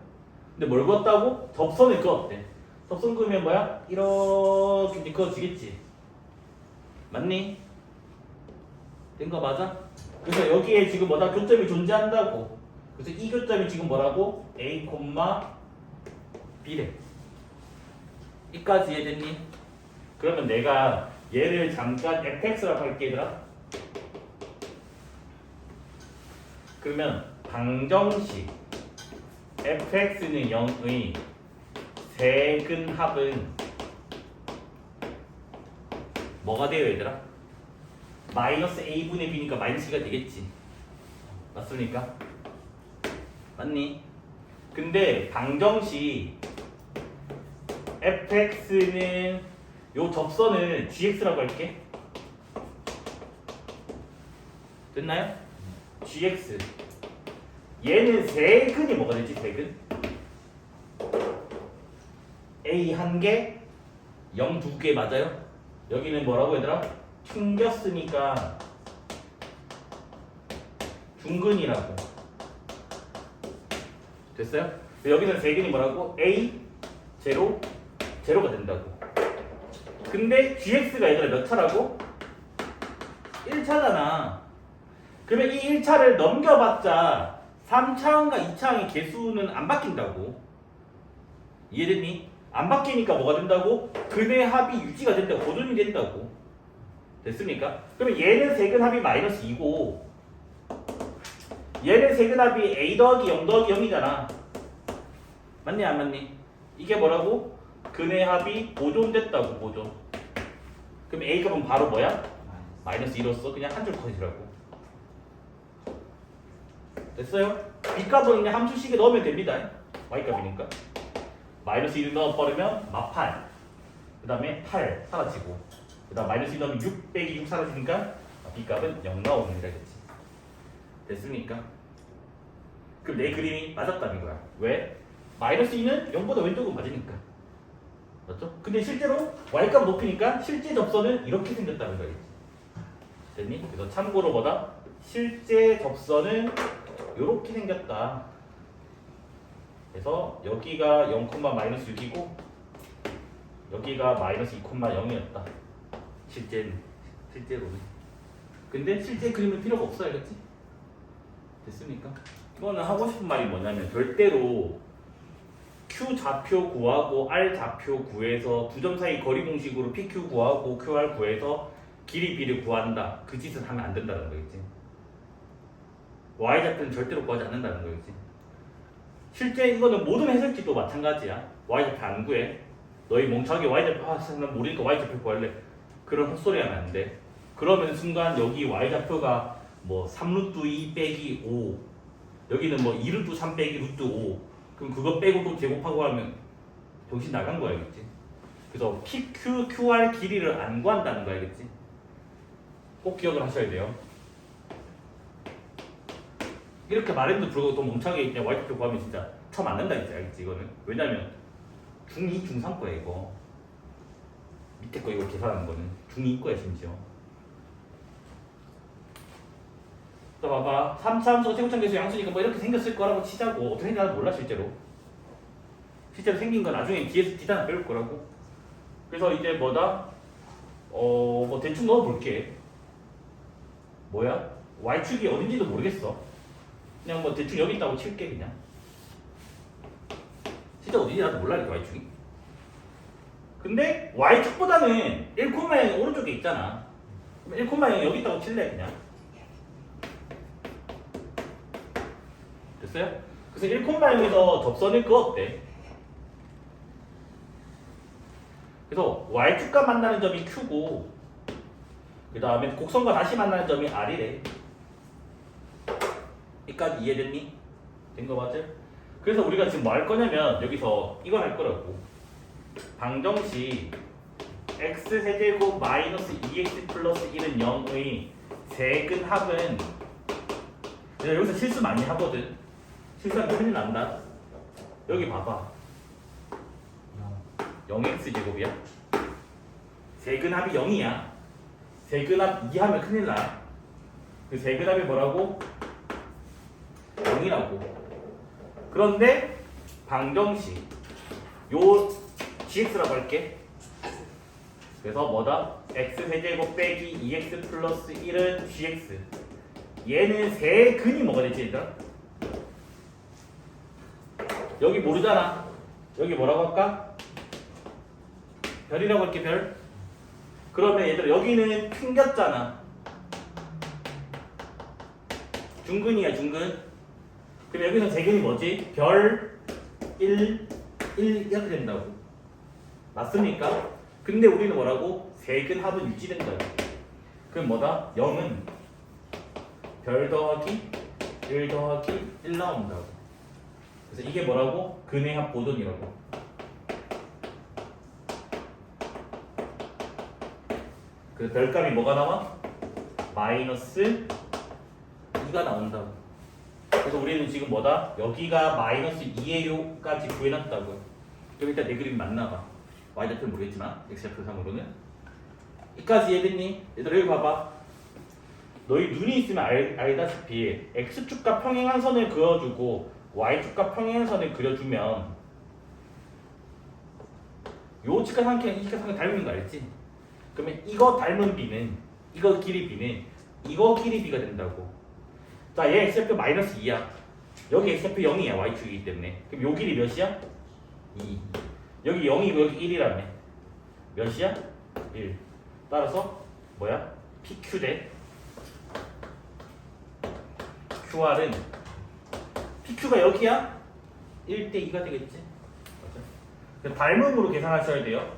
근데 뭘 그었다고? 접선을 그었대. 접선 그으면 뭐야? 이렇게 그어지겠지. 맞니? 된 거 맞아? 그래서 여기에 지금 뭐다? 교점이 존재한다고. 그래서 이 교점이 지금 뭐라고? A, B래. 이까지 이해됐니? 그러면 내가 얘를 잠깐 fx라고 할게 얘들아. 그러면 방정식 fx는 0의 세근합은 뭐가 돼요 얘들아? 마이너스 a분의 b니까 마이너스 2가 되겠지. 맞습니까? 맞니? 근데 방정식 fx는 요 접선을 gx라고 할게. 됐나요? gx 얘는 세근이 뭐가 되지? 세근 a 한 개, 0 두 개 맞아요? 여기는 뭐라고 얘들아? 튕겼으니까 중근이라고. 됐어요? 여기는 세근이 뭐라고? a 제로 제로가 된다고. 근데 gx가 얘들아 몇 차라고? 1차잖아. 그러면 이 1차를 넘겨봤자 3차항과 2차항의 개수는 안 바뀐다고. 이해됐니? 안 바뀌니까 뭐가 된다고? 근의 합이 유지가 된다고. 고정이 된다고. 됐습니까? 그러면 얘는 세근합이 마이너스 2고 얘는 세근합이 a 더하기 0 더하기 0이잖아. 맞니 안 맞니? 이게 뭐라고? 근의 합이 보존됐다고. 보존. 그럼 a 값은 바로 뭐야? 마이너스 2로서 그냥 한 줄 컷이라고. 됐어요? b 값은 그냥 함수식에 넣으면 됩니다. y 값이니까. 마이너스 1을 넣어버리면 마팔. 그 다음에 8 사라지고. 그 다음 마이너스 1 넣으면 6 빼기 6 사라지니까 b 값은 0 나오는 거겠지. 됐습니까? 그럼 내 그림이 맞았다는 거야. 왜? 마이너스 2는 0보다 왼쪽은 맞으니까. 맞죠? 근데 실제로 y값 높이니까 실제 접선은 이렇게 생겼다는 거겠지. 됐니? 그래서 참고로 뭐다? 실제 접선은 이렇게 생겼다. 그래서 여기가 0, 마이너스 6이고 여기가 마이너스 2,0이었다. 실제로는. 근데 실제 그림은 필요가 없어요. 알겠지? 됐습니까? 이거는 하고 싶은 말이 뭐냐면 절대로 Q 좌표 구하고 R 좌표 구해서 두 점 사이 거리 공식으로 PQ 구하고 QR 구해서 길이 B를 구한다. 그 짓은 하면 안 된다는 거겠지. Y 좌표는 절대로 구하지 않는다는 거겠지. 실제 이거는 모든 해석지도 마찬가지야. Y 좌표 안 구해. 너희 멍청하게 Y 좌표 난 모르니까 Y 좌표 구할래. 그런 헛소리 하면 안 돼. 그러면 순간 여기 Y 좌표가 뭐 3루트 2 빼기 5 여기는 뭐 2루트 3 빼기 루트 5 그럼 그거 빼고 또 제곱하고 하면 정신 나간 거야. 알겠지? 그래서 PQ, QR 길이를 안 구한다는 거야. 알겠지? 꼭 기억을 하셔야 돼요. 이렇게 말했는데 불구하고 또 멍청하게 그냥 Y표 구하면 진짜 처음 안 된다 이제. 알겠지? 이거는 왜냐면 중2, 중3 거야 이거. 밑에 거 이거 계산하는 거는 중2 거야 심지어. 또 봐봐. 3차 함수가 세고점 계수 양수니까 뭐 이렇게 생겼을 거라고 치자고. 어떻게 생겼는지 몰라 실제로. 실제로 생긴 건 나중에 뒤에서 뒤단을 배울 거라고. 그래서 이제 뭐다? 뭐 대충 넣어볼게. 뭐야? Y축이 어딘지도 모르겠어. 그냥 뭐 대충 여기 있다고 칠게 그냥. 진짜 어딘지 나도 몰라 이게 Y축이. 근데 Y축보다는 1,0 오른쪽에 있잖아. 그럼 1,0 여기 있다고 칠래 그냥. 됐어요? 그래서 1,0에서 접선을 그었대. 그래서 Y축과 만나는 점이 Q고 그 다음에 곡선과 다시 만나는 점이 R이래. 여기까지 이해됐니? 된 거 맞지? 그래서 우리가 지금 뭐 할 거냐면 여기서 이걸 할 거라고. 방정식 x세제곱 마이너스 2x 플러스 1은 0의 세근합은 내가 여기서 실수 많이 하거든. 실수하면 큰일 난다. 여기 봐봐. 0x제곱이야. 세근합이 0이야. 세근합 2하면 큰일 나. 그 세근합이 뭐라고? 0이라고. 그런데 방정식 요 gx라고 할게. 그래서 뭐다? x세제곱 빼기 2x 플러스 1은 gx. 얘는 세근이 뭐가 되지 얘들아? 여기 모르잖아. 여기 뭐라고 할까? 별이라고 할게. 별. 그러면 얘들아 여기는 튕겼잖아. 중근이야 중근. 그럼 여기서 세근이 뭐지? 별 1, 1 이렇게 된다고. 맞습니까? 근데 우리는 뭐라고? 세근합은 유지된다고. 그럼 뭐다? 0은 별 더하기 1 더하기 1 나온다고. 그래서 이게 뭐라고? 근의 합 보존이라고. 그 별값이 뭐가 나와? 마이너스 2가 나온다고. 그래서 우리는 지금 뭐다? 여기가 마이너스 2예요까지 구해놨다고요. 그럼 일단 내 그림 맞나봐. y좌표는 모르겠지만 x좌표 상으로는 이까지 이해됐니? 얘들아 여기 봐봐. 너희 눈이 있으면 알다시피 x축과 평행한 선을 그어주고 y축과 평행한 선을 그려주면 요 직각삼각형 이 직각삼각형 닮은 거 알지? 그러면 이거 닮은 b는 이거 길이 b는 이거 길이 b가 된다고. 자, 얘 x좌표 마이너스 2야. 여기 x좌표 0이야. y축이기 때문에. 그럼 요 길이 몇이야? 2. 여기 0이고 여기 1이라며. 몇이야? 1. 따라서 뭐야? PQ 대 QR은 PQ가 여기야? 1대 2가 되겠지? 맞아. 닮음으로 계산하셔야 돼요.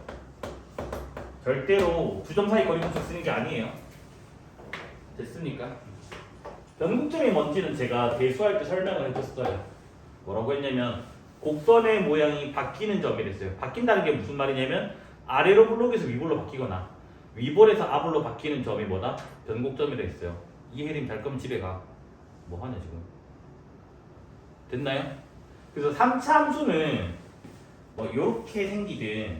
절대로 두 점 사이 거리 함수 쓰는 게 아니에요. 됐습니까? 변곡점이 뭔지는 제가 대수할 때 설명을 해줬어요. 뭐라고 했냐면 곡선의 모양이 바뀌는 점이 됐어요. 바뀐다는 게 무슨 말이냐면 아래로 블록에서 위볼로 바뀌거나 위볼에서 아볼로 바뀌는 점이 뭐다? 변곡점이라 했어요. 이해림 잘 거면 집에 가. 뭐 하냐 지금? 됐나요? 그래서 3차 함수는 뭐 이렇게 생기든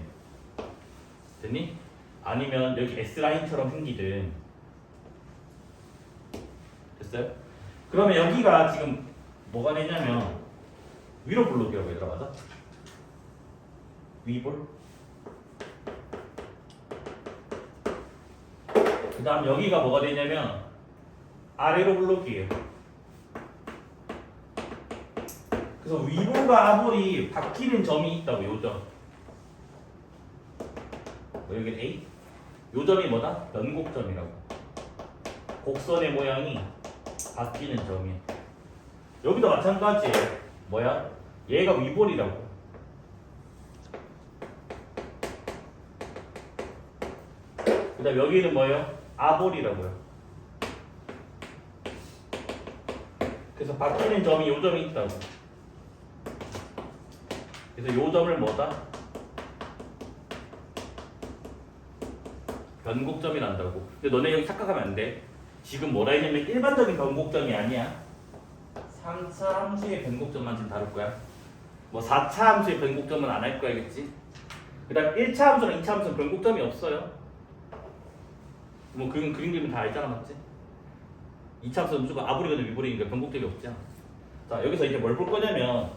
됐니? 아니면 여기 S라인처럼 생기든 됐어요? 그러면 여기가 지금 뭐가 되냐면 위로 블록이라고 얘들아 맞아? 위볼 그 다음 여기가 뭐가 되냐면 아래로 블록이에요. 그래서 위볼과 아볼이 바뀌는 점이 있다고. 요점 여기는 A 요 점이 뭐다? 변곡점이라고. 곡선의 모양이 바뀌는 점이. 여기도 마찬가지예요. 뭐야? 얘가 위볼이라고. 그 다음 여기는 뭐예요? 아볼이라고요. 그래서 바뀌는 점이 요 점이 있다고. 그래서 요 점을 뭐다? 변곡점이란다고. 근데 너네 여기 착각하면 안 돼. 지금 뭐라 했냐면 일반적인 변곡점이 아니야. 3차 함수의 변곡점만 지금 다룰 거야. 뭐 4차 함수의 변곡점은 안 할 거야, 알겠지? 그 다음 1차 함수랑 2차 함수는 변곡점이 없어요. 뭐 그림 그리면 다 알잖아, 맞지? 2차 함수는 무조건 아볼이거든 위볼이니까 변곡점이 없잖아. 자, 여기서 이제 뭘 볼 거냐면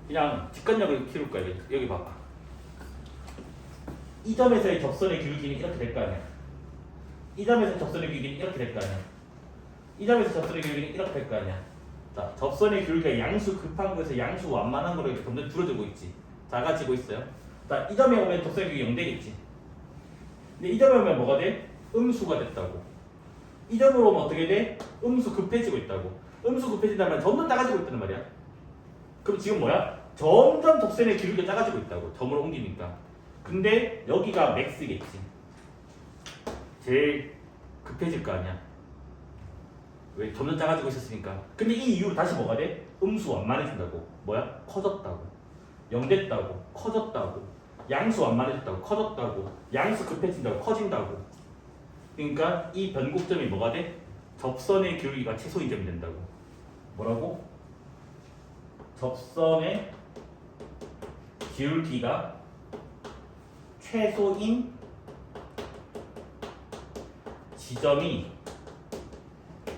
그냥 직관력을 키울 거야. 여기 봐봐. 이 점에서의 접선의 기울기는 이렇게 될 거 아니야. 이 점에서 접선의 기울기는 이렇게 될 거 아니야. 이 점에서 접선의 기울기는 이렇게 될 거 아니야. 자, 접선의 기울기가 양수 급한 거에서 양수 완만한 거로 이렇게 점점 줄어들고 있지. 작아지고 있어요. 자, 이 점에 오면 접선의 기울기 0 되겠지. 근데 이 점에 오면 뭐가 돼? 음수가 됐다고. 이 점으로 오면 어떻게 돼? 음수 급해지고 있다고. 음수 급해진다면 점점 작아지고 있다는 말이야. 그럼 지금 뭐야? 점점 접선의 기울기가 작아지고 있다고. 점을 옮기니까. 근데 여기가 맥스겠지. 제일 급해질 거 아니야. 왜? 점점 작아지고 있었으니까. 근데 이 이후로 다시 뭐가 돼? 음수 완만해진다고. 뭐야? 커졌다고. 0 됐다고. 커졌다고. 양수 완만해졌다고. 커졌다고. 양수 급해진다고. 커진다고. 그러니까 이 변곡점이 뭐가 돼? 접선의 기울기가 최소 2점이 된다고. 뭐라고? 접선의 기울기가 최소인 지점이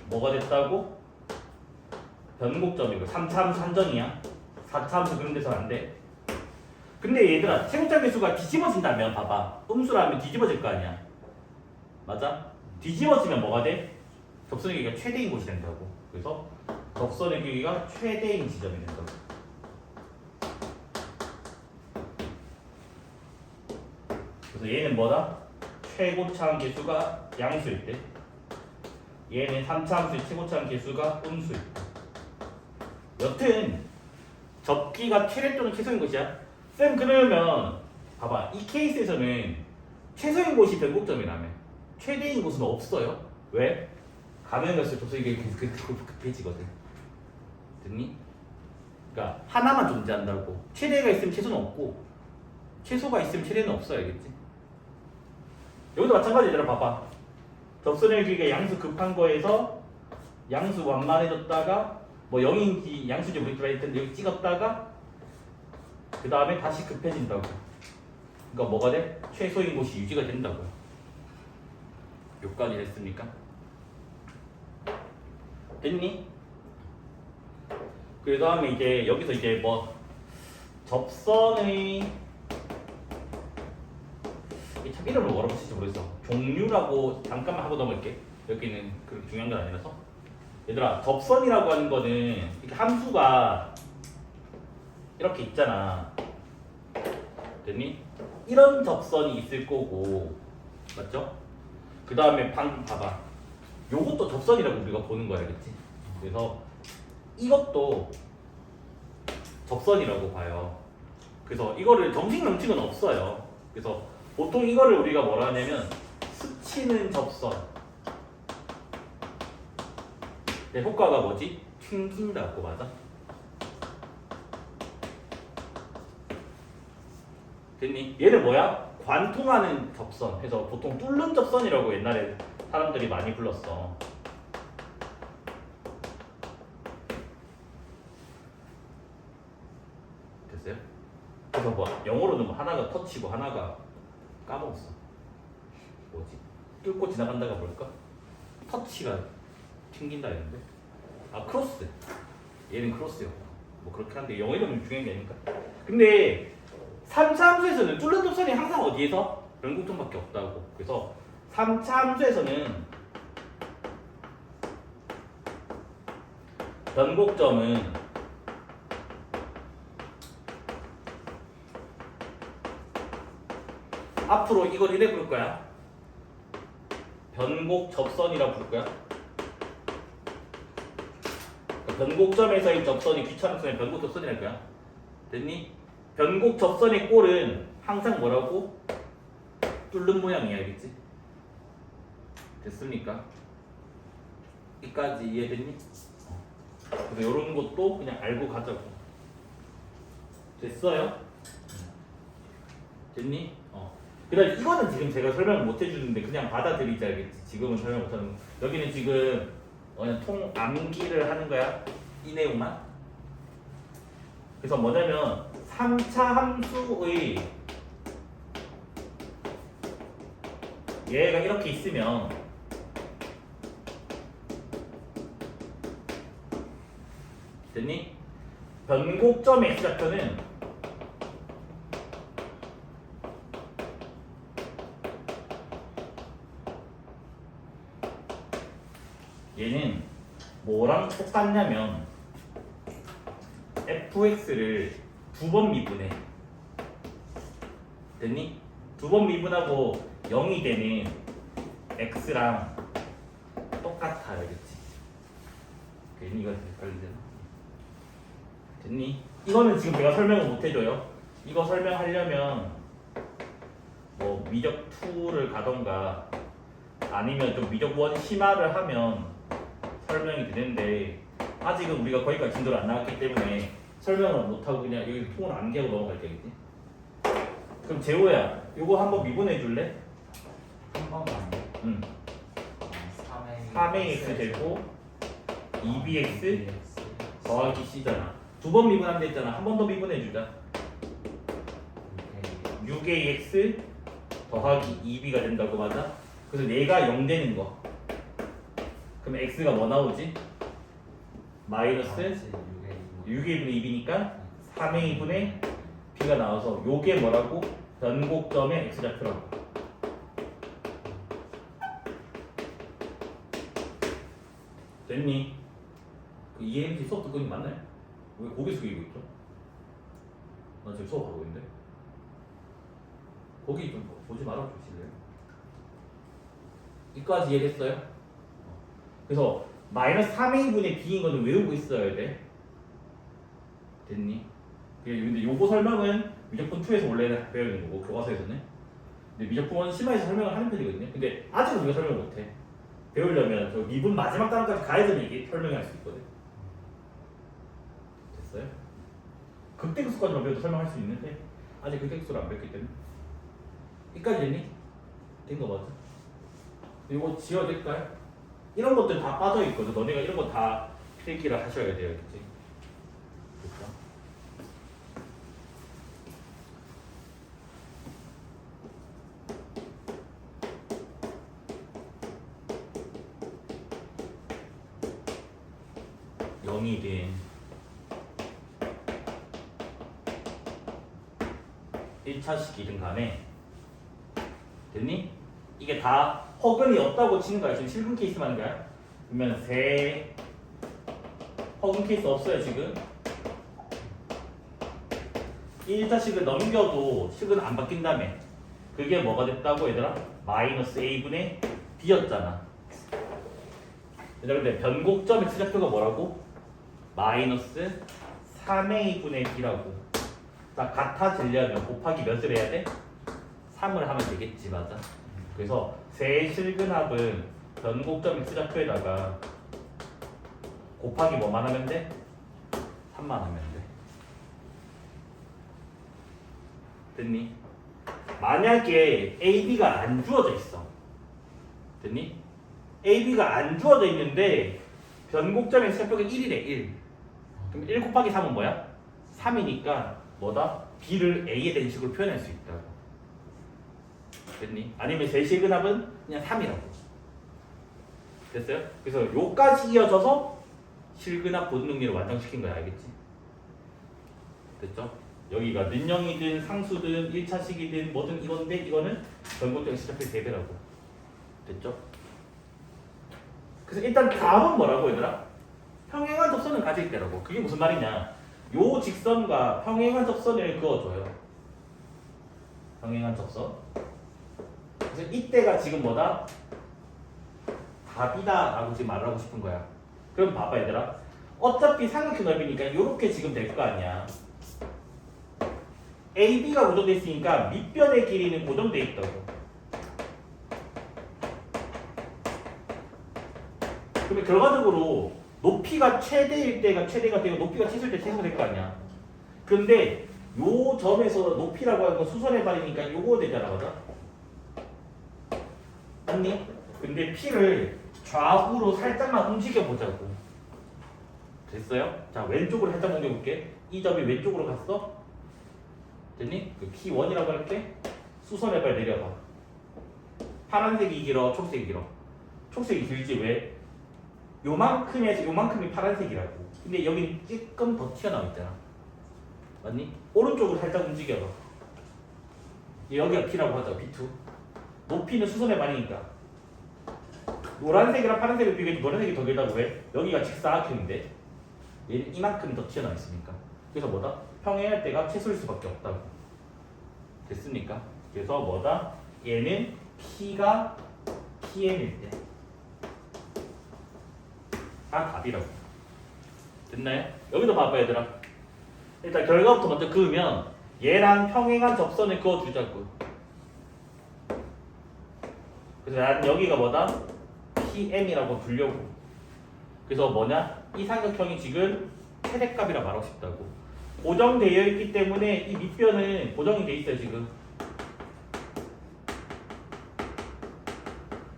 뭐가 됐다고? 변곡점이고 3차 함수 한정이야. 4차 함수 그런 데서 안 돼. 근데 얘들아 최고점 개수가 뒤집어진다면 봐봐. 음수라면 뒤집어질 거 아니야. 맞아? 뒤집어지면 뭐가 돼? 접선의 길이가 최대인 곳이 된다고. 그래서 접선의 길이가 최대인 지점이 된다고. 그래서 얘는 뭐다? 최고차항 개수가 양수일 때, 얘는 3차 함수의 최고차항 개수가 음수일 때. 여튼 접기가 최대 또는 최소인 곳이야. 쌤 그러면 봐봐, 이 케이스에서는 최소인 곳이 변곡점이라며 최대인 곳은 없어요. 왜? 가면 갈수록 접선의 길이가 계속 급해지거든. 됐니? 그러니까 하나만 존재한다고. 최대가 있으면 최소는 없고 최소가 있으면 최대는 없어. 알겠지? 여기도 마찬가지잖아. 봐봐, 접선의 길이가 양수 급한 거에서 양수 완만해졌다가 뭐 0인지 양수인지 모르겠지만 일단 여기 찍었다가 그 다음에 다시 급해진다고. 그러니까 뭐가 돼? 최소인 곳이 유지가 된다고요. 여기까지 됐습니까? 됐니? 그 다음에 이제 여기서 이제 뭐 접선의 참 이름을 뭐라고 쓸지 모르겠어. 종류라고 잠깐만 하고 넘을게. 여기는 그렇게 중요한 건 아니라서. 얘들아, 접선이라고 하는 거는 이렇게 함수가 이렇게 있잖아. 됐니? 이런 접선이 있을 거고, 맞죠? 그 다음에 봐봐, 요것도 접선이라고 우리가 보는 거야. 알겠지? 그래서 이것도 접선이라고 봐요. 그래서 이거를 정식 명칭은 없어요. 그래서 보통 이거를 우리가 뭐라 하냐면 스치는 접선. 네, 효과가 뭐지? 튕긴다고. 맞아? 됐니? 얘는 뭐야? 관통하는 접선. 그래서 보통 뚫는 접선이라고 옛날에 사람들이 많이 불렀어. 됐어요? 그래서 뭐 영어로는 뭐 하나가 터치고 하나가 까먹었어. 뭐지? 뚫고 지나간다가 뭘까? 터치가 튕긴다 했는데, 아 크로스. 얘는 크로스요. 뭐 그렇게 한데 영어 이름은 중요한 게 아니니까. 근데 3차 함수에서는 뚫는 접선이 항상 어디에서? 변곡점밖에 없다고. 그래서 3차 함수에서는 변곡점은 앞으로 이걸 이래 부를 거야. 변곡 접선이라고 부를 거야. 변곡점에서의 접선이 귀찮았으면 변곡 접선이랄 거야. 됐니? 변곡 접선의 꼴은 항상 뭐라고? 뚫는 모양이야. 알겠지? 됐습니까? 여기까지 이해됐니? 그래서 이런 것도 그냥 알고 가자고. 됐어요? 됐니? 그다음 이거는 지금 제가 설명을 못 해주는데 그냥 받아들이자. 알겠지? 지금은 설명 못하는 거. 여기는 지금 그냥 통 암기를 하는 거야. 이 내용만. 그래서 뭐냐면 3차 함수의 얘가 이렇게 있으면 됐니? 변곡점의 x좌표는 얘는 뭐랑 똑같냐면 fx를 두 번 미분해. 됐니? 두 번 미분하고 0이 되는 x랑 똑같아. 알겠지? 괜히 이거 헷갈리잖아. 됐니? 이거는 지금 내가 설명을 못 해줘요. 이거 설명하려면 뭐 미적 2를 가던가 아니면 좀 미적 1 심화를 하면 설명이 되는데 아직은 우리가 거기까지 진도를 안 나왔기 때문에 설명을 못하고 그냥 여기 통을 암기하고 넘어갈게. 알겠지? 그럼 재호야, 이거 한번 미분해 줄래? 한 번만. 응. 3A 3ax 되고 2bx 더하기 c잖아. 두 번 미분하면 됐잖아. 한 번 더 미분해 주자. 6ax 더하기 2b가 된다고 맞아? 그래서 얘가 0 되는 거. 그럼 x가 뭐 나오지? 마이너스 6a분의 2b니까 3a분의 b가 나와서 요게 뭐라고? 변곡점의 x좌표라고. 됐니? 그 EMC 수업 듣고 있는 거 맞나요? 왜 고개 숙이고 있죠? 나 지금 수업하고 있는데. 거기 좀 보지 말아 주실래요? 이까지 이해됐어요? 그래서 마이너스 3a분의 b인 거는 외우고 있어야 돼. 됐니? 근데 요거 설명은 미적분 2에서 원래는 배우는 거고 교과서에서는. 근데 미적분 1 심화에서 설명을 하는 편이거든요. 근데 아직은 우리가 설명을 못해. 배우려면 저 미분 마지막 단원까지 가야 되면 이게 설명할 수 있거든. 됐어요? 극대극수까지만 배워도 설명할 수 있는데 아직 극대극수를 안 배웠기 때문에. 여기까지 됐니? 된 거 맞아? 이거 지워질까요? 이런 것들 다 빠져있거든. 너네가 이런 거 다 필기를 하셔야 돼요. 그치? 됐죠? 영이든 1차식이든 간에 됐니? 이게 다 허근이 없다고 치는 거야. 지금 실분 케이스만 하는 거야. 그러면 세 허근 케이스 없어요 지금. 1차식을 넘겨도 식은 안 바뀐다며. 그게 뭐가 됐다고 얘들아? 마이너스 a분의 b였잖아. 얘들아 근데 변곡점 x좌표가 뭐라고? 마이너스 3a분의 b라고. 자 같아지려면 곱하기 몇을 해야 돼? 3을 하면 되겠지. 맞아. 그래서 세 실근합은 변곡점 x좌표에다가 곱하기 뭐만 하면 돼? 3만 하면 돼. 됐니? 만약에 AB가 안 주어져 있어. 됐니? AB가 안 주어져 있는데 변곡점 x좌표가 1이래 1. 그럼 1 곱하기 3은 뭐야? 3이니까 뭐다? B를 A에 대한 식으로 표현할 수 있다고. 됐니? 아니면 세시근합은 그냥 3이라고. 됐어요? 그래서 요까지 이어져서 실근합 본능리를 완성시킨 거야. 알겠지? 됐죠? 여기가 능형이든 상수든 1차식이든 뭐든 이건데 이거는 변곡점 x좌표의 대배라고. 됐죠? 그래서 일단 답은 뭐라고 얘들아? 평행한 접선을 가질 때라고. 그게 무슨 말이냐? 요 직선과 평행한 접선을 그어줘요. 평행한 접선. 그래서 이때가 지금 뭐다? 답이다 라고 지금 말을 하고 싶은 거야. 그럼 봐봐 얘들아. 어차피 삼각형 넓이니까 요렇게 지금 될 거 아니야. AB가 고정돼 있으니까 밑변의 길이는 고정돼 있다고. 그러면 결과적으로 높이가 최대일 때가 최대가 되고 높이가 최소일 때 최소가 될 거 아니야. 근데 요 점에서 높이라고 하는 건 수선해버리니까 요거 되잖아. 맞아? 맞니? 근데 P를 좌우로 살짝만 움직여보자고. 됐어요? 자 왼쪽으로 살짝 옮겨볼게. 이 점이 왼쪽으로 갔어? 됐니? 그 P1이라고 할게. 수선해봐. 내려봐. 파란색이 길어? 초록색이 길어? 초록색이 길지. 왜? 요만큼에서 요만큼이 파란색이라고. 근데 여기는 조금 더 튀어나와 있잖아. 맞니? 오른쪽으로 살짝 움직여봐. 여기가 P라고 하자. P2. 높이는 수선의 반이니까. 노란색이랑 파란색을 비교해도 노란색이 더 길다고. 왜? 여기가 직사각형인데 얘는 이만큼 더 튀어나와 있으니까. 그래서 뭐다? 평행할 때가 최소일 수밖에 없다고. 됐습니까? 그래서 뭐다? 얘는 P가 PM일 때 다 답이라고. 됐나요? 여기도 봐봐 얘들아. 일단 결과부터 먼저 그으면 얘랑 평행한 접선을 그어주자고. 그래서 난 여기가 뭐다? PM이라고 부르려고. 그래서 뭐냐? 이 삼각형이 지금 최대값이라 말하고 싶다고. 고정되어 있기 때문에 이 밑변은 고정이 돼 있어요 지금.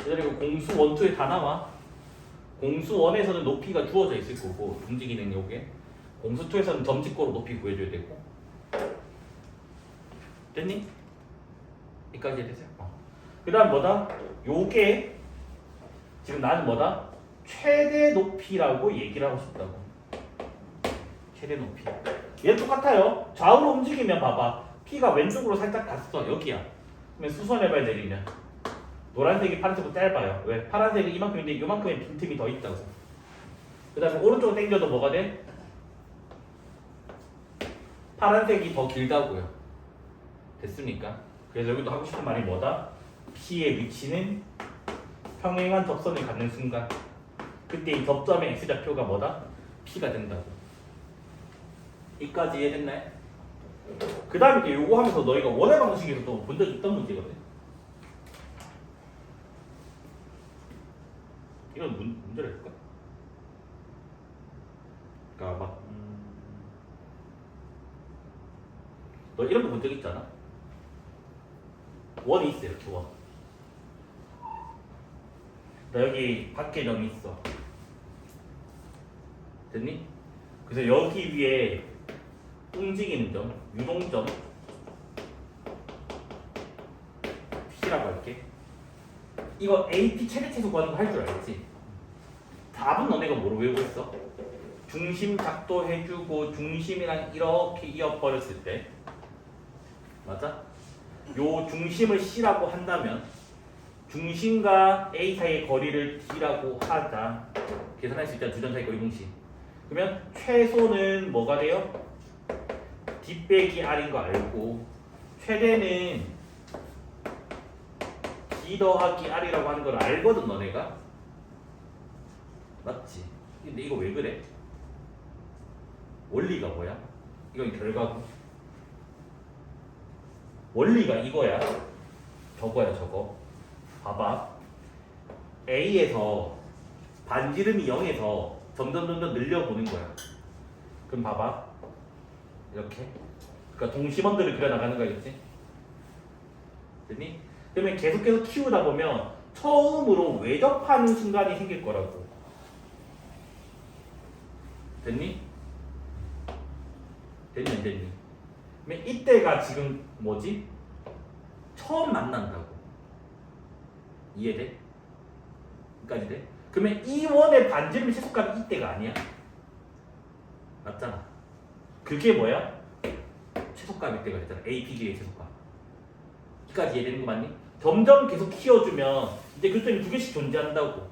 얘들아 이거 공수 1, 2에 다 나와. 공수 1에서는 높이가 주어져 있을 거고 움직이는 요게. 공수 2에서는 점 찍고로 높이 구해줘야 되고. 됐니? 여기까지 이해되세요? 그 다음 뭐다? 요게 지금 나는 뭐다? 최대 높이라고 얘기를 하고 싶다고. 최대 높이. 얘는 똑같아요. 좌우로 움직이면 봐봐. P가 왼쪽으로 살짝 갔어. 여기야. 그러면 수선해봐야 내리면 노란색이 파란색보다 짧아요. 왜? 파란색이 이만큼인데 이만큼의 빈틈이 더 있다고. 그 다음에 오른쪽으로 당겨도 뭐가 돼? 파란색이 더 길다고요. 됐습니까? 그래서 여기도 하고 싶은 말이 뭐다? P의 위치는 평행한 접선을 갖는 순간 그때 이 접점의 X좌표가 뭐다? P가 된다고. 이까지 이해됐나요? 그 다음에 이제 요거 하면서 너희가 원의 방식에서 또 본 적 있던 문제거든. 이건 문제를 할까? 그러니까 막 너 이런 거 본 적 있잖아. 원이 있어 이렇게 원. 나 여기 밖에 점이 있어. 됐니? 그래서 여기 위에 움직이는 점, 유동점 P라고 할게. 이거 AP 최대 최소 구하는 거 할 줄 알지? 답은 너네가 뭐로 외우고 있어? 중심 작도 해주고 중심이랑 이렇게 이어버렸을 때 맞아? 요 중심을 C라고 한다면 중심과 A 사이의 거리를 D라고 하자. 계산할 수 있잖아. 두 점 사이 거리 공식. 그러면 최소는 뭐가 돼요? D 빼기 R인 거 알고 최대는 D 더하기 R이라고 하는 걸 알거든 너네가. 맞지? 근데 이거 왜 그래? 원리가 뭐야? 이건 결과고 원리가 이거야. 저거야 저거. 봐봐. A에서 반지름이 0에서 점점 늘려보는 거야. 그럼 봐봐. 이렇게. 그러니까 동심원들을 그려나가는 거겠지? 됐니? 그러면 계속해서 키우다 보면 처음으로 외접하는 순간이 생길 거라고. 됐니? 됐니 안 됐니? 그러면 이때가 지금 뭐지? 처음 만난다고. 이해돼? 여기까지 돼? 그러면 이 원의 반지름 최소값이 이때가 아니야? 맞잖아. 그게 뭐야? 최소값 이때가 됐잖아. APG의 최소값. 여기까지 이해되는 거 맞니? 점점 계속 키워주면 이제 교점이 두 개씩 존재한다고.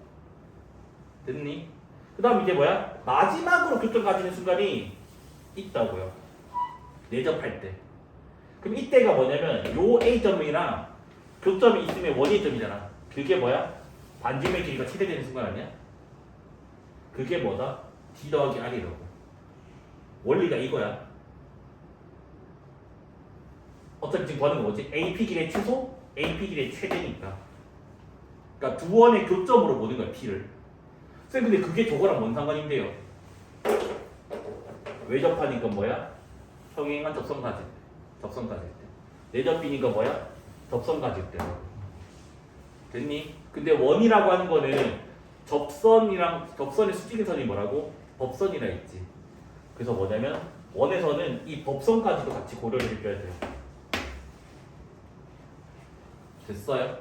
됐니? 그 다음 이제 뭐야? 마지막으로 교점 가지는 순간이 있다고요. 내접할 때. 그럼 이때가 뭐냐면 요 A점이랑 교점이 있으면 원의 점이잖아. 그게 뭐야? 반지름의 길이가 최대되는 순간 아니야? 그게 뭐다? D 더하기 R이라고. 원리가 이거야. 어차피 지금 구하는 거 뭐지? AP 길의 최소, AP 길의 최대니까. 그러니까 두 원의 교점으로 보는 거야, P를. 쌤 근데 그게 저거랑 뭔 상관인데요? 외접하니까 뭐야? 평행한 접선 가질 때. 접선 가질 때. 내접비니까 뭐야? 접선 가질 때. 됐니? 근데 원이라고 하는 거는 접선의 수직선이 뭐라고? 법선이라 했지. 그래서 뭐냐면 원에서는 이 법선까지도 같이 고려를 해줘야 돼요. 됐어요?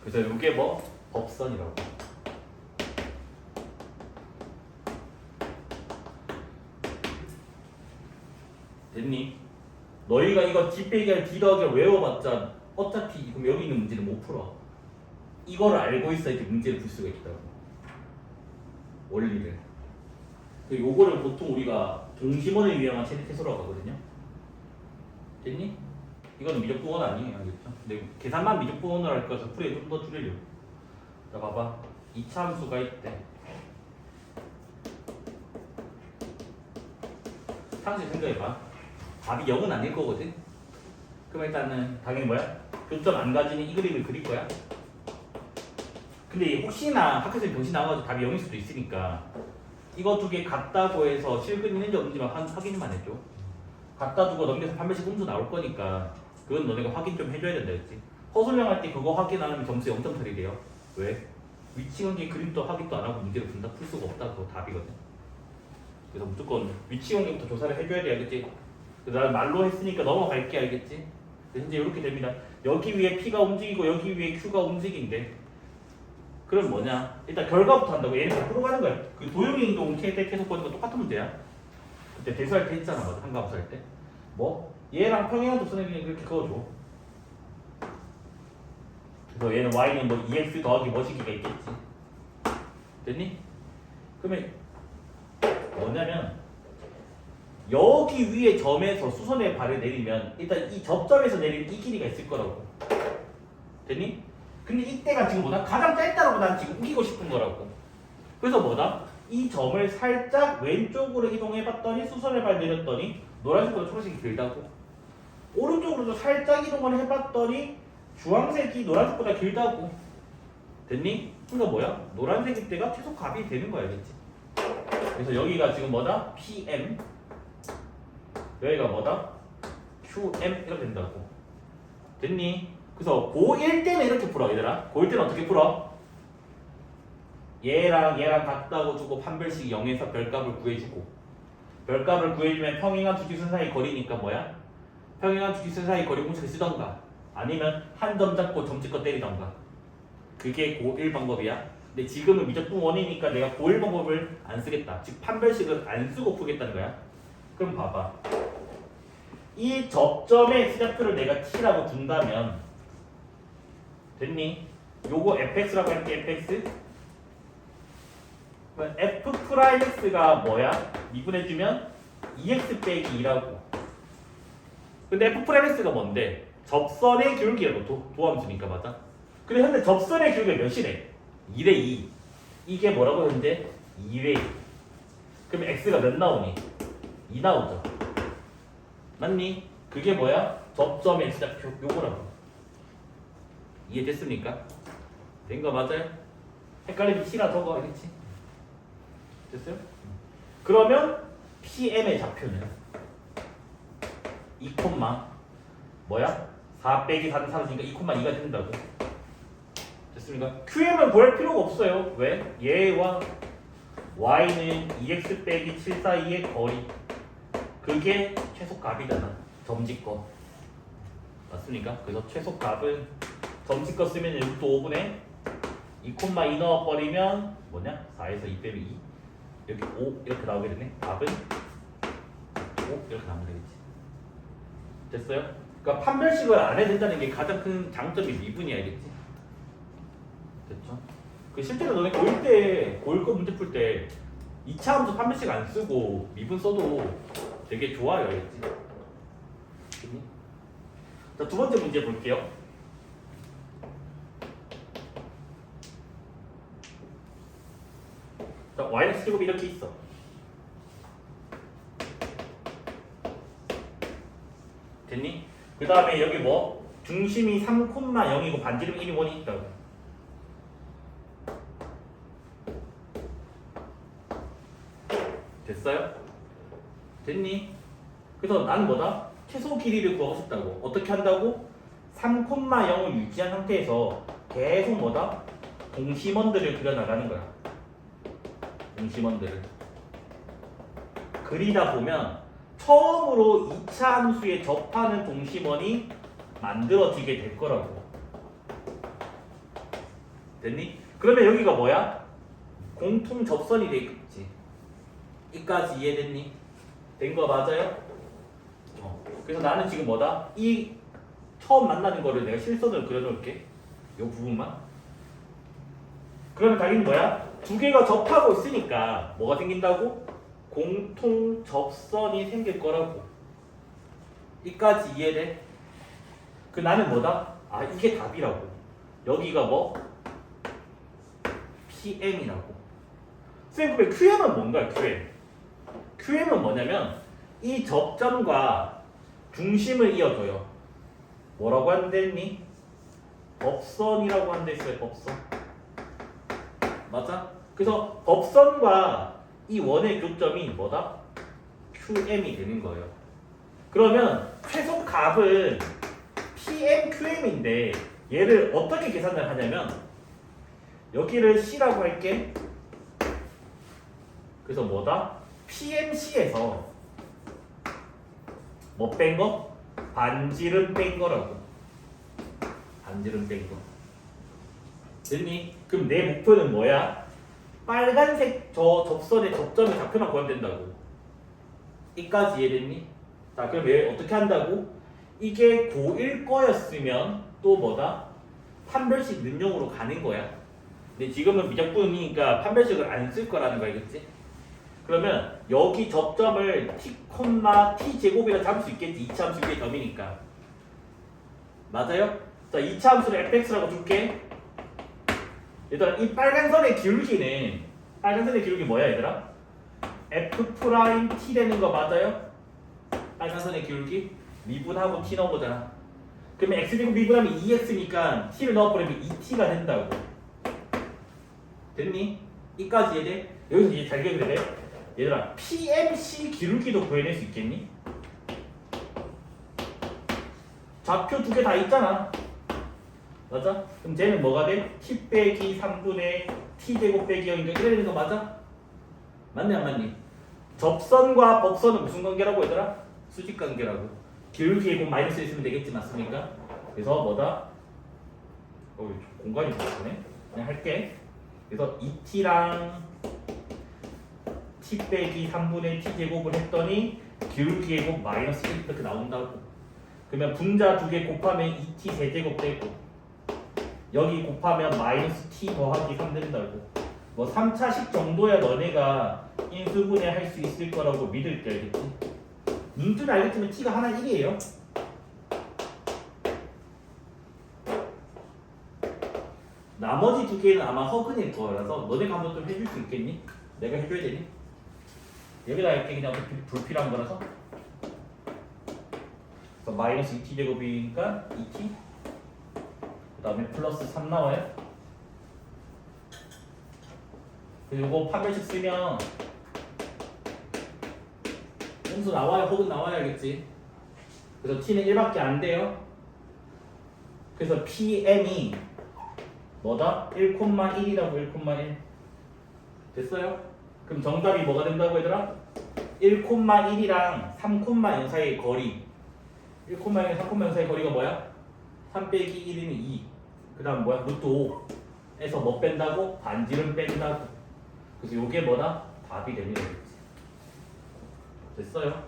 그래서 이게 뭐? 법선이라고. 됐니? 너희가 이거 D 빼기 아니라 D 더하기를 외워봤자 어차피 그럼 여기 있는 문제는 못 풀어. 이거를 알고 있어야지 문제를 풀 수가 있다고. 원리를. 요거를 보통 우리가 동심원을 위한 최대 최소라고 하거든요. 됐니? 이거는 미적분원 아니에요. 알겠죠? 근데 계산만 미적분원으로 할 거라서 풀이에 좀 더 줄이려고. 자 봐봐. 이차함수가 있대. 상식 생각해봐. 답이 0은 아닐 거거든? 그럼 일단은 당연히 뭐야? 교점 안 가지는 이 그림을 그릴 거야. 근데 혹시나 학교에서 병신 나와가지고 답이 0일 수도 있으니까 이거 두 개 같다고 해서 실근 있는지 없는지만 확인만 해줘. 갖다 두고 넘겨서 한 번씩 음수 나올 거니까 그건 너네가 확인 좀 해줘야 된다 했지. 허술령 할 때 그거 확인 안 하면 점수 0점짜리 돼요. 왜? 위치관계 그림도 확인도 안 하고 문제를 분다 풀 수가 없다. 그거 답이거든. 그래서 무조건 위치관계부터 조사를 해줘야 돼. 알겠지? 그래서 난 말로 했으니까 넘어갈게. 알겠지? 이제 이렇게 됩니다. 여기 위에 P가 움직이고 여기 위에 Q가 움직인대. 그럼 뭐냐? 일단 결과부터 한다고. 얘는 100% 가는 거야. 그 도형의 이동 최대 계속 보는 거 똑같은 문제야. 그때 대수할 때 했잖아, 맞아? 한가함수 할 때. 뭐 얘랑 평행한 접선의 그냥 그렇게 그어줘. 그래서 얘는 y는 뭐 2x 더하기 뭐시기가 있겠지. 됐니? 그러면 뭐냐면 여기 위에 점에서 수선의 발을 내리면 일단 이 접점에서 내리는 이 길이가 있을 거라고. 됐니? 근데 이때가 지금 뭐다? 가장 짧다라고 난 지금 우기고 싶은 거라고. 그래서 뭐다? 이 점을 살짝 왼쪽으로 이동해봤더니 수선의 발 내렸더니 노란색보다 초록색이 길다고. 오른쪽으로도 살짝 이동을 해봤더니 주황색이 노란색보다 길다고. 됐니? 그러니까 뭐야? 노란색일 때가 최소값이 되는 거야, 알겠지? 그래서 여기가 지금 뭐다? PM. 여기가 뭐다? QM 이렇게 된다고. 됐니? 그래서 고1 때는 이렇게 풀어, 얘들아. 고1 때는 어떻게 풀어? 얘랑 같다고 주고 판별식 0에서 별값을 구해주고, 별값을 구해주면 평행한 두 기준 사이 거리니까 뭐야? 평행한 두 기준 사이 거리 공식을 쓰던가 아니면 한 점 잡고 점찍고 때리던가. 그게 고1 방법이야. 근데 지금은 미적분 원이니까 내가 고1 방법을 안 쓰겠다. 즉 판별식을 안 쓰고 풀겠다는 거야. 그럼 봐봐. 이 접점의 시작표를 내가 t라고 준다면 됐니? 요거 fx라고 할게. fx. f 프라임 x가 뭐야? 미분해주면 2x 빼기 2라고. 근데 f 프라임 x가 뭔데? 접선의 기울기라고. 도함수니까 맞아? 근데 현재 접선의 기울기가 몇이래? 2대 2. 이게 뭐라고 현재? 2대 2. 그럼 x가 몇 나오니? 2 나오죠. 맞니? 그게 뭐야? 접점의 시작표 요거라고. 이해됐습니까? 된 거 맞아요? 헷갈리면 C나 적어, 알겠지? 됐어요? 그러면 PM의 좌표는 2, 뭐야? 4 빼기 4는 사라지니까 2,2가 된다고. 됐습니까? QM은 구할 필요가 없어요. 왜? 얘와 Y는 2x 빼기 7 사이의 거리. 그게 최소값이잖아. 점집거. 맞습니까? 그래서 최소값은 점집거 쓰면 루트 5분의 2,2 넣어버리면 뭐냐? 4에서 2 빼면 2. 여기 5 이렇게 나오게 되네. 답은 5 이렇게 나오면 되겠지. 됐어요? 그러니까 판별식을 안 해야 된다는 게 가장 큰 장점이 미분이야, 알겠지? 됐죠? 그 실제로 너네 고1 거 문제 풀 때 2차 함수 판별식 안 쓰고 미분 써도 되게 좋아요, 알겠지? 자, 두 번째 문제 볼게요. 자, yx제곱이 이렇게 있어. 됐니? 그 다음에 여기 뭐? 중심이 3,0이고 반지름 1이 1이 있다고. 됐어요? 됐니? 그래서 나는 뭐다? 최소 길이를 구하고 싶다고. 어떻게 한다고? 3,0을 유지한 상태에서 계속 뭐다? 동심원들을 그려나가는 거야. 동심원들을 그리다 보면 처음으로 2차 함수에 접하는 동심원이 만들어지게 될 거라고. 됐니? 그러면 여기가 뭐야? 공통 접선이 되겠지. 이까지 이해됐니? 된 거 맞아요? 그래서 나는 지금 뭐다? 이 처음 만나는 거를 내가 실선으로 그려놓을게. 요 부분만. 그러면 당연히 뭐야? 두 개가 접하고 있으니까 뭐가 생긴다고? 공통 접선이 생길 거라고. 이까지 이해돼? 그 나는 뭐다? 아, 이게 답이라고. 여기가 뭐? PM이라고. 선생님, 그럼 QM은 뭔가요? QM은 뭐냐면 이 접점과 중심을 이어줘요. 뭐라고 한댔니? 법선이라고 한대 있어요. 법선. 맞아? 그래서 법선과 이 원의 교점이 뭐다? QM이 되는 거예요. 그러면 최소값은 PM, QM인데 얘를 어떻게 계산을 하냐면 여기를 C라고 할게. 그래서 뭐다? PMC에서 뭐 뺀 거? 반지름 뺀 거라고. 반지름 뺀 거. 됐니? 그럼 내 목표는 뭐야? 빨간색 저 접선의 접점의 좌표만 구하면 된다고. 이까지 이해됐니? 자, 그럼 얘 어떻게 한다고? 이게 고1 거였으면 또 뭐다? 판별식 능용으로 가는 거야. 근데 지금은 미적분이니까 판별식을 안 쓸 거라는 거 알겠지? 그러면 여기 접점을 t, t 제곱이라 잡을 수 있겠지. 2차 함수 위의 점이니까. 맞아요? 자, 2차 함수를 fx라고 줄게. 얘들아, 이 빨간 선의 기울기는 뭐야 얘들아? f 프라임 t 되는 거 맞아요? 빨간 선의 기울기 미분하고 t 넣어보잖아. 그러면 x제곱 미분하면 2x니까 t를 넣어버리면 2t가 된다고. 됐니? 이까지 얘들 여기서 이제 잘 기억해야 돼. 얘들아, PMC 기울기도 구해낼 수 있겠니? 좌표 두 개 다 있잖아. 맞아? 그럼 쟤는 뭐가 돼? t 빼기 3분의 t제곱 빼기 0인가 이래야 되는 거 맞아? 맞네 안 맞니? 접선과 법선은 무슨 관계라고 얘들아? 수직 관계라고. 기울기에 곧 마이너스 있으면 되겠지 맞습니까? 그래서 뭐다? 공간이 부족하네. 그냥 할게. 그래서 2t랑 t 빼기 3분의 t제곱을 했더니 기울기에 곧 마이너스 1 이렇게 나온다고. 그러면 분자 두 개 곱하면 2t 세제곱 되고 여기 곱하면 마이너스 t 더하기 3 된다고. 뭐 3차식 정도야 너네가 인수분해 할 수 있을 거라고 믿을 때 알겠지? 눈뜨면 알겠지만 t가 하나 1이에요. 나머지 두 개는 아마 허근일 거라서 너네가 한번 좀 해줄 수 있겠니? 내가 해줘야 되니? 여기다 이렇게 그냥 불필요한 거라서. 그래서 마이너스 2t 제곱이니까 2t 그 다음에 플러스 3 나와요. 그리고 이거 판별식 쓰면 음수 나와요? 혹은 나와야겠지. 그래서 t는 1밖에 안 돼요. 그래서 PM이 뭐다? 1,1이라고 1,1 됐어요? 그럼 정답이 뭐가 된다고 얘들아? 1,1이랑 3,0 사이의 거리 1,0이랑 3,0 사이의 거리가 뭐야? 3 빼기 1이면 2 그 다음 뭐야? 루트 5에서 뭐 뺀다고? 반지름 뺀다고. 그래서 요게 뭐다? 답이 되는 거겠지. 됐어요?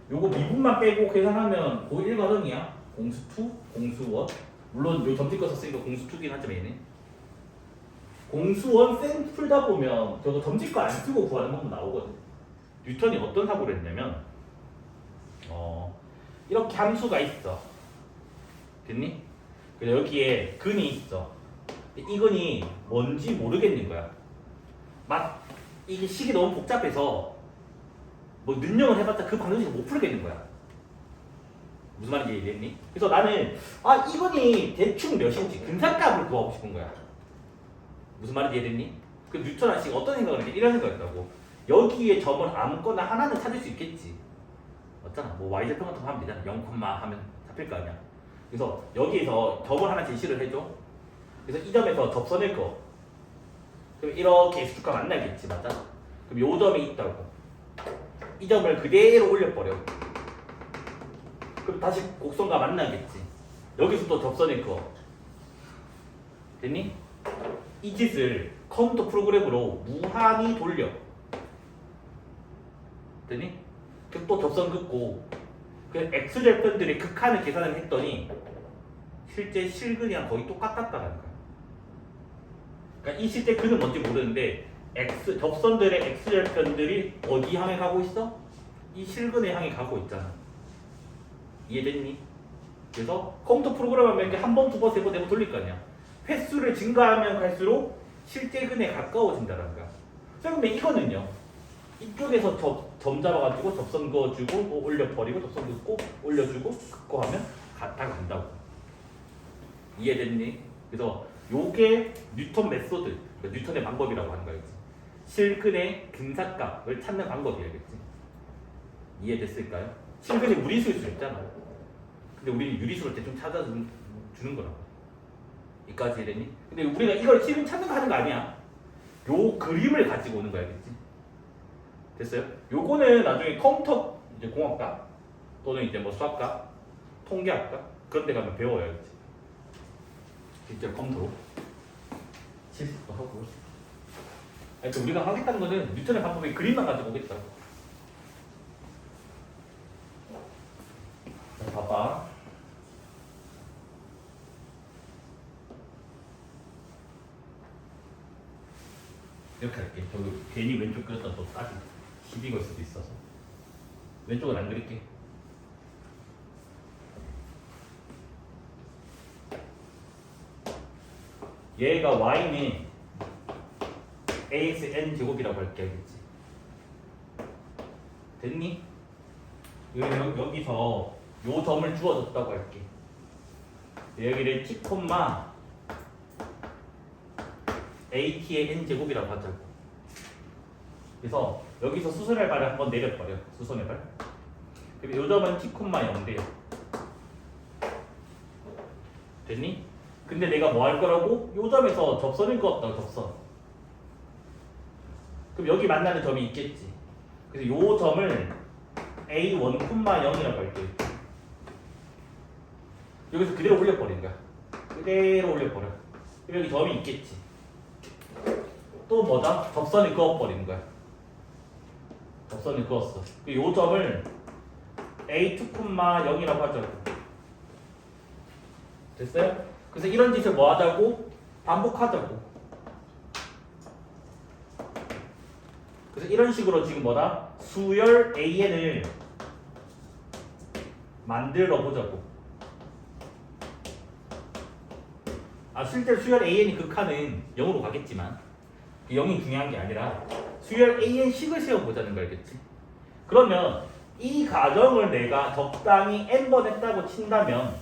요거 미분만 빼고 계산하면 고1 과정이야. 공수 2, 공수 1. 물론 요 점집 거 썼으니까 공수 2긴 하지만 얘네. 공수 1 생 풀다 보면 저거 점집 거 안 쓰고 구하는 방법 나오거든. 뉴턴이 어떤 사고를 했냐면 이렇게 함수가 있어. 됐니? 그래서 여기에 근이 있어. 이 근이 뭔지 모르겠는 거야. 막 이게 식이 너무 복잡해서 뭐 능력을 해봤자 그 방정식을 못 풀겠는 거야. 무슨 말인지 이해했니? 그래서 나는 이 근이 대충 몇인지 근사값을 구하고 싶은 거야. 무슨 말인지 이해됐니? 그 뉴턴 한식 어떤 생각을 했지? 이런 생각을 했다고. 여기에 점을 아무거나 하나는 찾을 수 있겠지. 맞잖아. 뭐 y절편 같은 거 하면 되잖아. 0, 하면 잡힐 거 아니야. 그래서 여기에서 점을 하나 제시를 해줘. 그래서 이 점에서 접선일 거. 그럼 이렇게 X축과 만나겠지. 맞아? 그럼 요 점이 있다고. 이 점을 그대로 올려버려. 그럼 다시 곡선과 만나겠지. 여기서 또 접선일 거. 됐니? 이 짓을 컴퓨터 프로그램으로 무한히 돌려. 됐니? 그럼 또 접선 긋고 그 X절편들의 극한을 계산을 했더니 실제 실근이랑 거의 똑같았다는 거야. 그러니까 이 실제 근은 뭔지 모르는데 접선들의 X절편들이 어디 향해 가고 있어? 이 실근에 향해 가고 있잖아. 이해됐니? 그래서 컴퓨터 프로그램 하면 이렇게 한 번, 두 번, 세 번, 네 번 돌릴 거 아니야. 횟수를 증가하면 갈수록 실제 근에 가까워진다는 거야. 그러면 이거는요. 이쪽에서 점 잡아가지고 접선 그어주고 뭐 올려버리고 접선 긋고 올려주고 긋고 하면 다 간다고. 이해됐니? 그래서 요게 뉴턴 메소드, 그러니까 뉴턴의 방법이라고 하는 거겠지. 실근의 근사값을 찾는 방법이겠지. 이해됐을까요? 실근이 무리수일 수 있잖아. 근데 우리는 유리수를 대충 찾아주는 거라고. 이까지 이해됐니? 근데 우리가 이걸 실근 찾는 거 하는 거 아니야. 요 그림을 가지고 오는 거야겠지. 됐어요? 요거는 나중에 컴퓨터 이제 공학과 또는 이제 뭐 수학과 통계학과 그런 데 가면 배워야지. 직접 검토 실습도 하고. 아니, 우리가 하겠다는 거는 뉴턴의 방법의 그림만 가지고 오겠다. 자, 봐봐. 이렇게 할게. 저기 괜히 왼쪽 그렸다 또 따지 시비 걸 수도 있어서 왼쪽은 안 그릴게. 얘가 y는 axn 제곱이라고 할게. 알겠지? 됐니? 여기서 요 점을 주어줬다고 할게. 여기를 t, at의 n 제곱이라고 하자고. 그래서 여기서 수선의 발을 한번 내려버려. 수선의 발. 그리고 요 점은 t, 0대요. 됐니? 근데 내가 뭐 할 거라고? 요 점에서 접선을 그었다고. 접선. 그럼 여기 만나는 점이 있겠지. 그래서 요 점을 a1, 0이라고 할게. 여기서 그대로 올려버리는 거야. 그대로 올려버려. 그럼 여기 점이 있겠지. 또 뭐다? 접선을 그어버리는 거야. 접선을 그었어. 요 점을 a2, 0이라고 하자고. 됐어요? 그래서 이런 짓을 뭐 하자고? 반복하자고. 그래서 이런 식으로 지금 뭐다? 수열 AN을 만들어 보자고. 실제로 수열 AN이 극한은 0으로 가겠지만 0이 중요한 게 아니라 수열 AN식을 세워보자는 거 알겠지? 그러면 이 과정을 내가 적당히 n번 했다고 친다면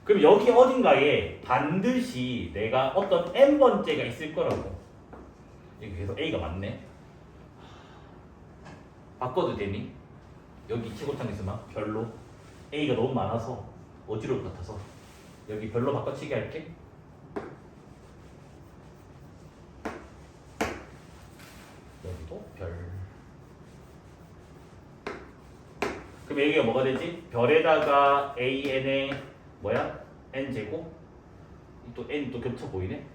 그럼 여기 어딘가에 반드시 내가 어떤 n번째가 있을 거라고. 여기 계속 A가 맞네. 바꿔도 되니? 여기 최고창 있으면 별로 A가 너무 많아서 어지러울 것 같아서 여기 별로 바꿔치기 할게. 여기도 별. 그럼 여기가 뭐가 되지? 별에다가 AN의 뭐야? N제곱? 또 N 또 겹쳐 보이네?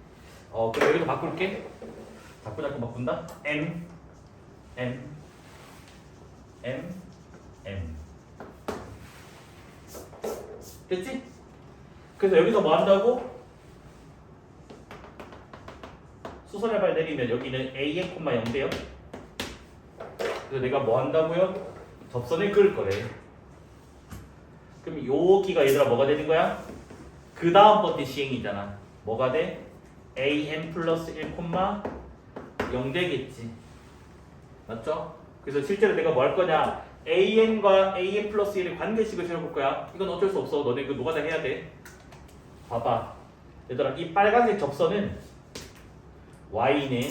그럼 여기도 바꿀게. 자꾸 바꾼다? M 됐지? 그래서 여기서 뭐 한다고? 수선의 발 내리면 여기는 AN, 0대요. 그래서 내가 뭐 한다고요? 접선을 그을 거래. 그럼 여기가 얘들아 뭐가 되는 거야? 그 다음 번째 시행이잖아. 뭐가 돼? AN 플러스 1, 0 되겠지. 맞죠? 그래서 실제로 내가 뭐 할 거냐? AN과 AN 플러스 1의 관계식을 세워볼 거야. 이건 어쩔 수 없어. 너네 이거 노가다 해야 돼. 봐봐. 얘들아, 이 빨간색 접선은 Y는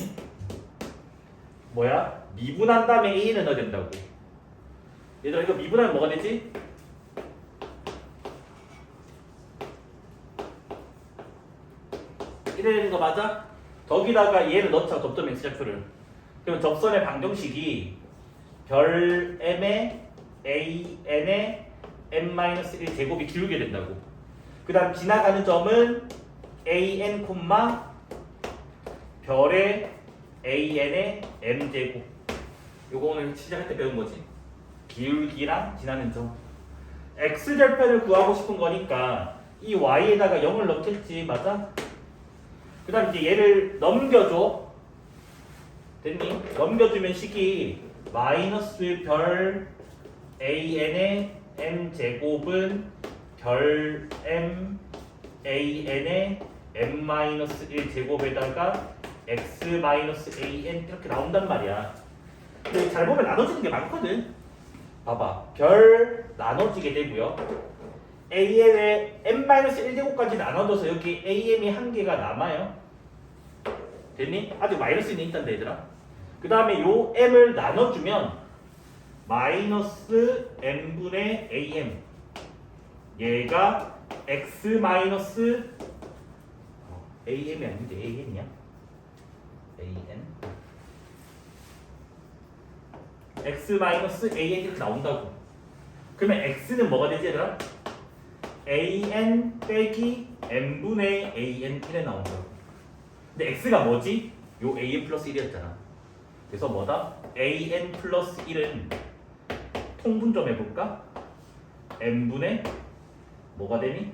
뭐야? 미분한 다음에 A는 넣어야 된다고. 얘들아, 이거 미분하면 뭐가 되지? 이래 되는 거 맞아? 저기다가 얘를 넣자. 접점 x좌표를. 그럼 접선의 방정식이 별 m의 an의 n-1 제곱이 기울게 된다고. 그 다음 지나가는 점은 an, 별의 an의 m제곱. 요거 오늘 시작할 때 배운 거지. 기울기랑 지나는 점. x절편을 구하고 싶은 거니까 이 y에다가 0을 넣겠지. 맞아? 그 다음 이제 얘를 넘겨줘. 됐니? 넘겨주면 식이 마이너스 별 an의 m제곱은 별 m an의 m-1 제곱에다가 x-an 이렇게 나온단 말이야. 근데 잘 보면 나눠지는 게 많거든. 봐봐. 별 나눠지게 되고요. am의 m-1제곱까지 나눠져서 여기 am이 한 개가 남아요. 됐니? 아직 마이너스는 있단다 얘들아. 그 다음에 요 m을 나눠주면 마이너스 n분의 am 얘가 x 마이너스 am이 아닌데 an이야? an x-an 이렇게 나온다고. 그러면 x는 뭐가 되지 얘들아? an 빼기 n분의 an 1에 나온다고. 근데 x가 뭐지? 요 an 플러스 1이었잖아. 그래서 뭐다? an 플러스 1은 통분 좀 해볼까? n분의 뭐가 되니?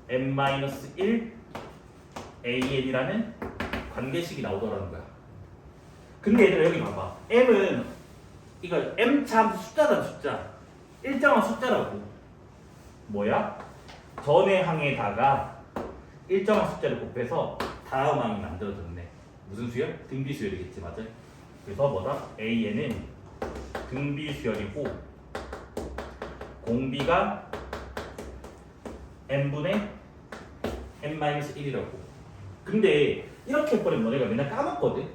n-1 an이라는 관계식이 나오더라는 거야. 근데 얘들아 여기 봐봐. m은 이거 m 참 숫자다 숫자. 일정한 숫자라고. 뭐야? 전의 항에다가 일정한 숫자를 곱해서 다음 항이 만들어졌네. 무슨 수열? 등비 수열이겠지, 맞아? 그래서 뭐다? an은 등비 수열이고 공비가 n분의 n-1이라고. 근데 이렇게 해버리면 너네가 맨날 까먹거든.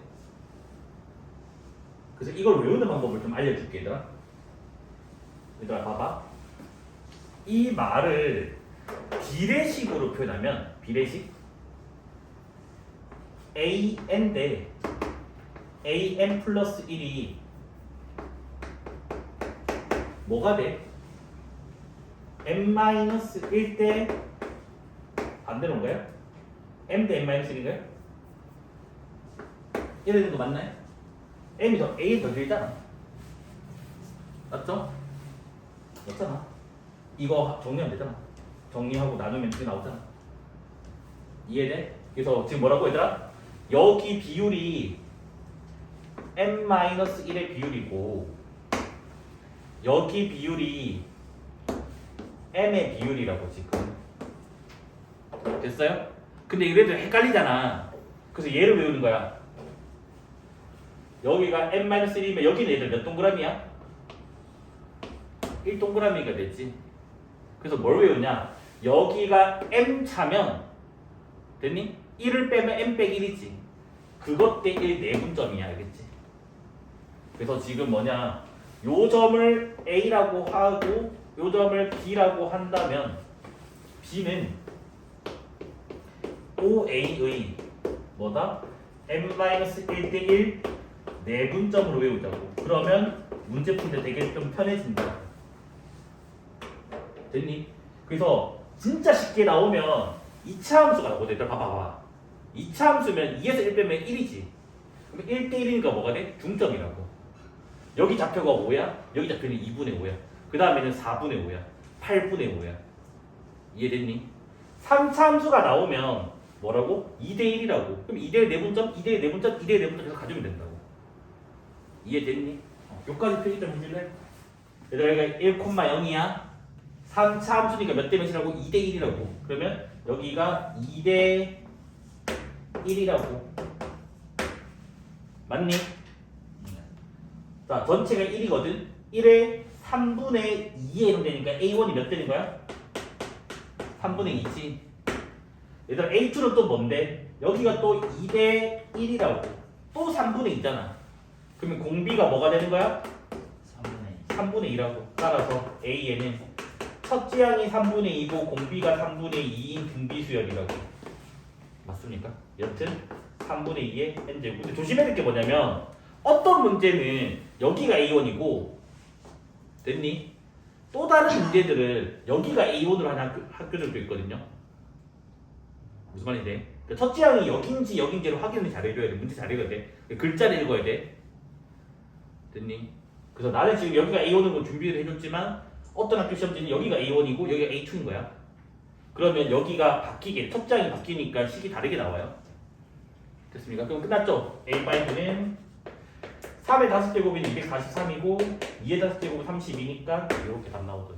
그래서 이걸 외우는 방법을 좀 알려줄게 얘들아. 얘들아 봐봐. 이 말을 비례식으로 표현하면 비례식 an 대 an 플러스 1이 뭐가 돼? n-1 대 반대로인 거야? m 대 n-1인가요? 이래 되는 거 맞나요? m이 더 a 더 길잖아. 맞죠? 맞잖아. 이거 정리하면 되잖아. 정리하고 나누면 이게 나오잖아. 이해돼? 그래서 지금 뭐라고 얘들아? 여기 비율이 n-1의 비율이고 여기 비율이 m의 비율이라고 지금. 됐어요? 근데 이래도 헷갈리잖아. 그래서 얘를 외우는 거야. 여기가 n-1이면 여기는 얘들 몇 동그라미야? 1동그라미가 됐지. 그래서 뭘 외우냐? 여기가 m 차면 됐니? 1을 빼면 m 빼기 1이지. 그것 대 1 내분점이야. 알겠지? 그래서 지금 뭐냐? 요 점을 a라고 하고 요 점을 b라고 한다면 b는 OA의 뭐다? n-1 대 1 내분점으로 외우자고. 그러면 문제 풀 때 되게 좀 편해진다. 됐니? 그래서 진짜 쉽게 나오면 2차 함수가 나오거든. 봐봐. 2차 함수면 2에서 1 빼면 1이지. 그럼 1 대 1이니까 뭐가 돼? 중점이라고. 여기 좌표가 5야. 여기 좌표는 2분의 5야. 그 다음에는 4분의 5야. 8분의 5야. 이해됐니? 3차 함수가 나오면 뭐라고? 2대 1이라고. 그럼 2대 1 내분점, 2대 1 내분점, 2대 1 내분점 해서 가지면 된다고. 이해됐니? 여기까지 표시 좀 해줄래? 얘들아 여기가 1,0이야. 3차 함수니까 몇 대 몇이라고? 2대 1이라고. 그러면 여기가 2대 1이라고. 맞니? 자, 전체가 1이거든. 1에 3분의 2에 해당되니까 A1이 몇 되는 거야? 3분의 2지. 얘들아 A2는 또 뭔데? 여기가 또 2대 1이라고. 또 3분의 2잖아. 그러면 공비가 뭐가 되는 거야? 3분의 2라고. 따라서 A에는 첫째 항이 3분의 2고 공비가 3분의 2인 등비수열이라고. 맞습니까? 여튼 3분의 2의 n제곱. 근데 조심해야 될 게 뭐냐면 어떤 문제는 여기가 A1이고 됐니? 또 다른 문제들은 여기가 A1으로 하는 학교들도 있거든요. 무슨 말인데? 그러니까 첫째 항이 여긴지 여긴지를 확인을 잘해줘야 돼. 문제 잘해줘야 돼. 글자를 읽어야 돼. 됐니? 그래서 나는 지금 여기가 A1은 걸 준비를 해줬지만 어떤 학교 시험지는 여기가 A1이고 여기가 A2인 거야. 그러면 여기가 바뀌게, 첫째 항이 바뀌니까 식이 다르게 나와요. 됐습니까? 그럼 끝났죠? A5는 3의 5제곱은 243이고 2의 5제곱은 32니까 이렇게 답 나오죠.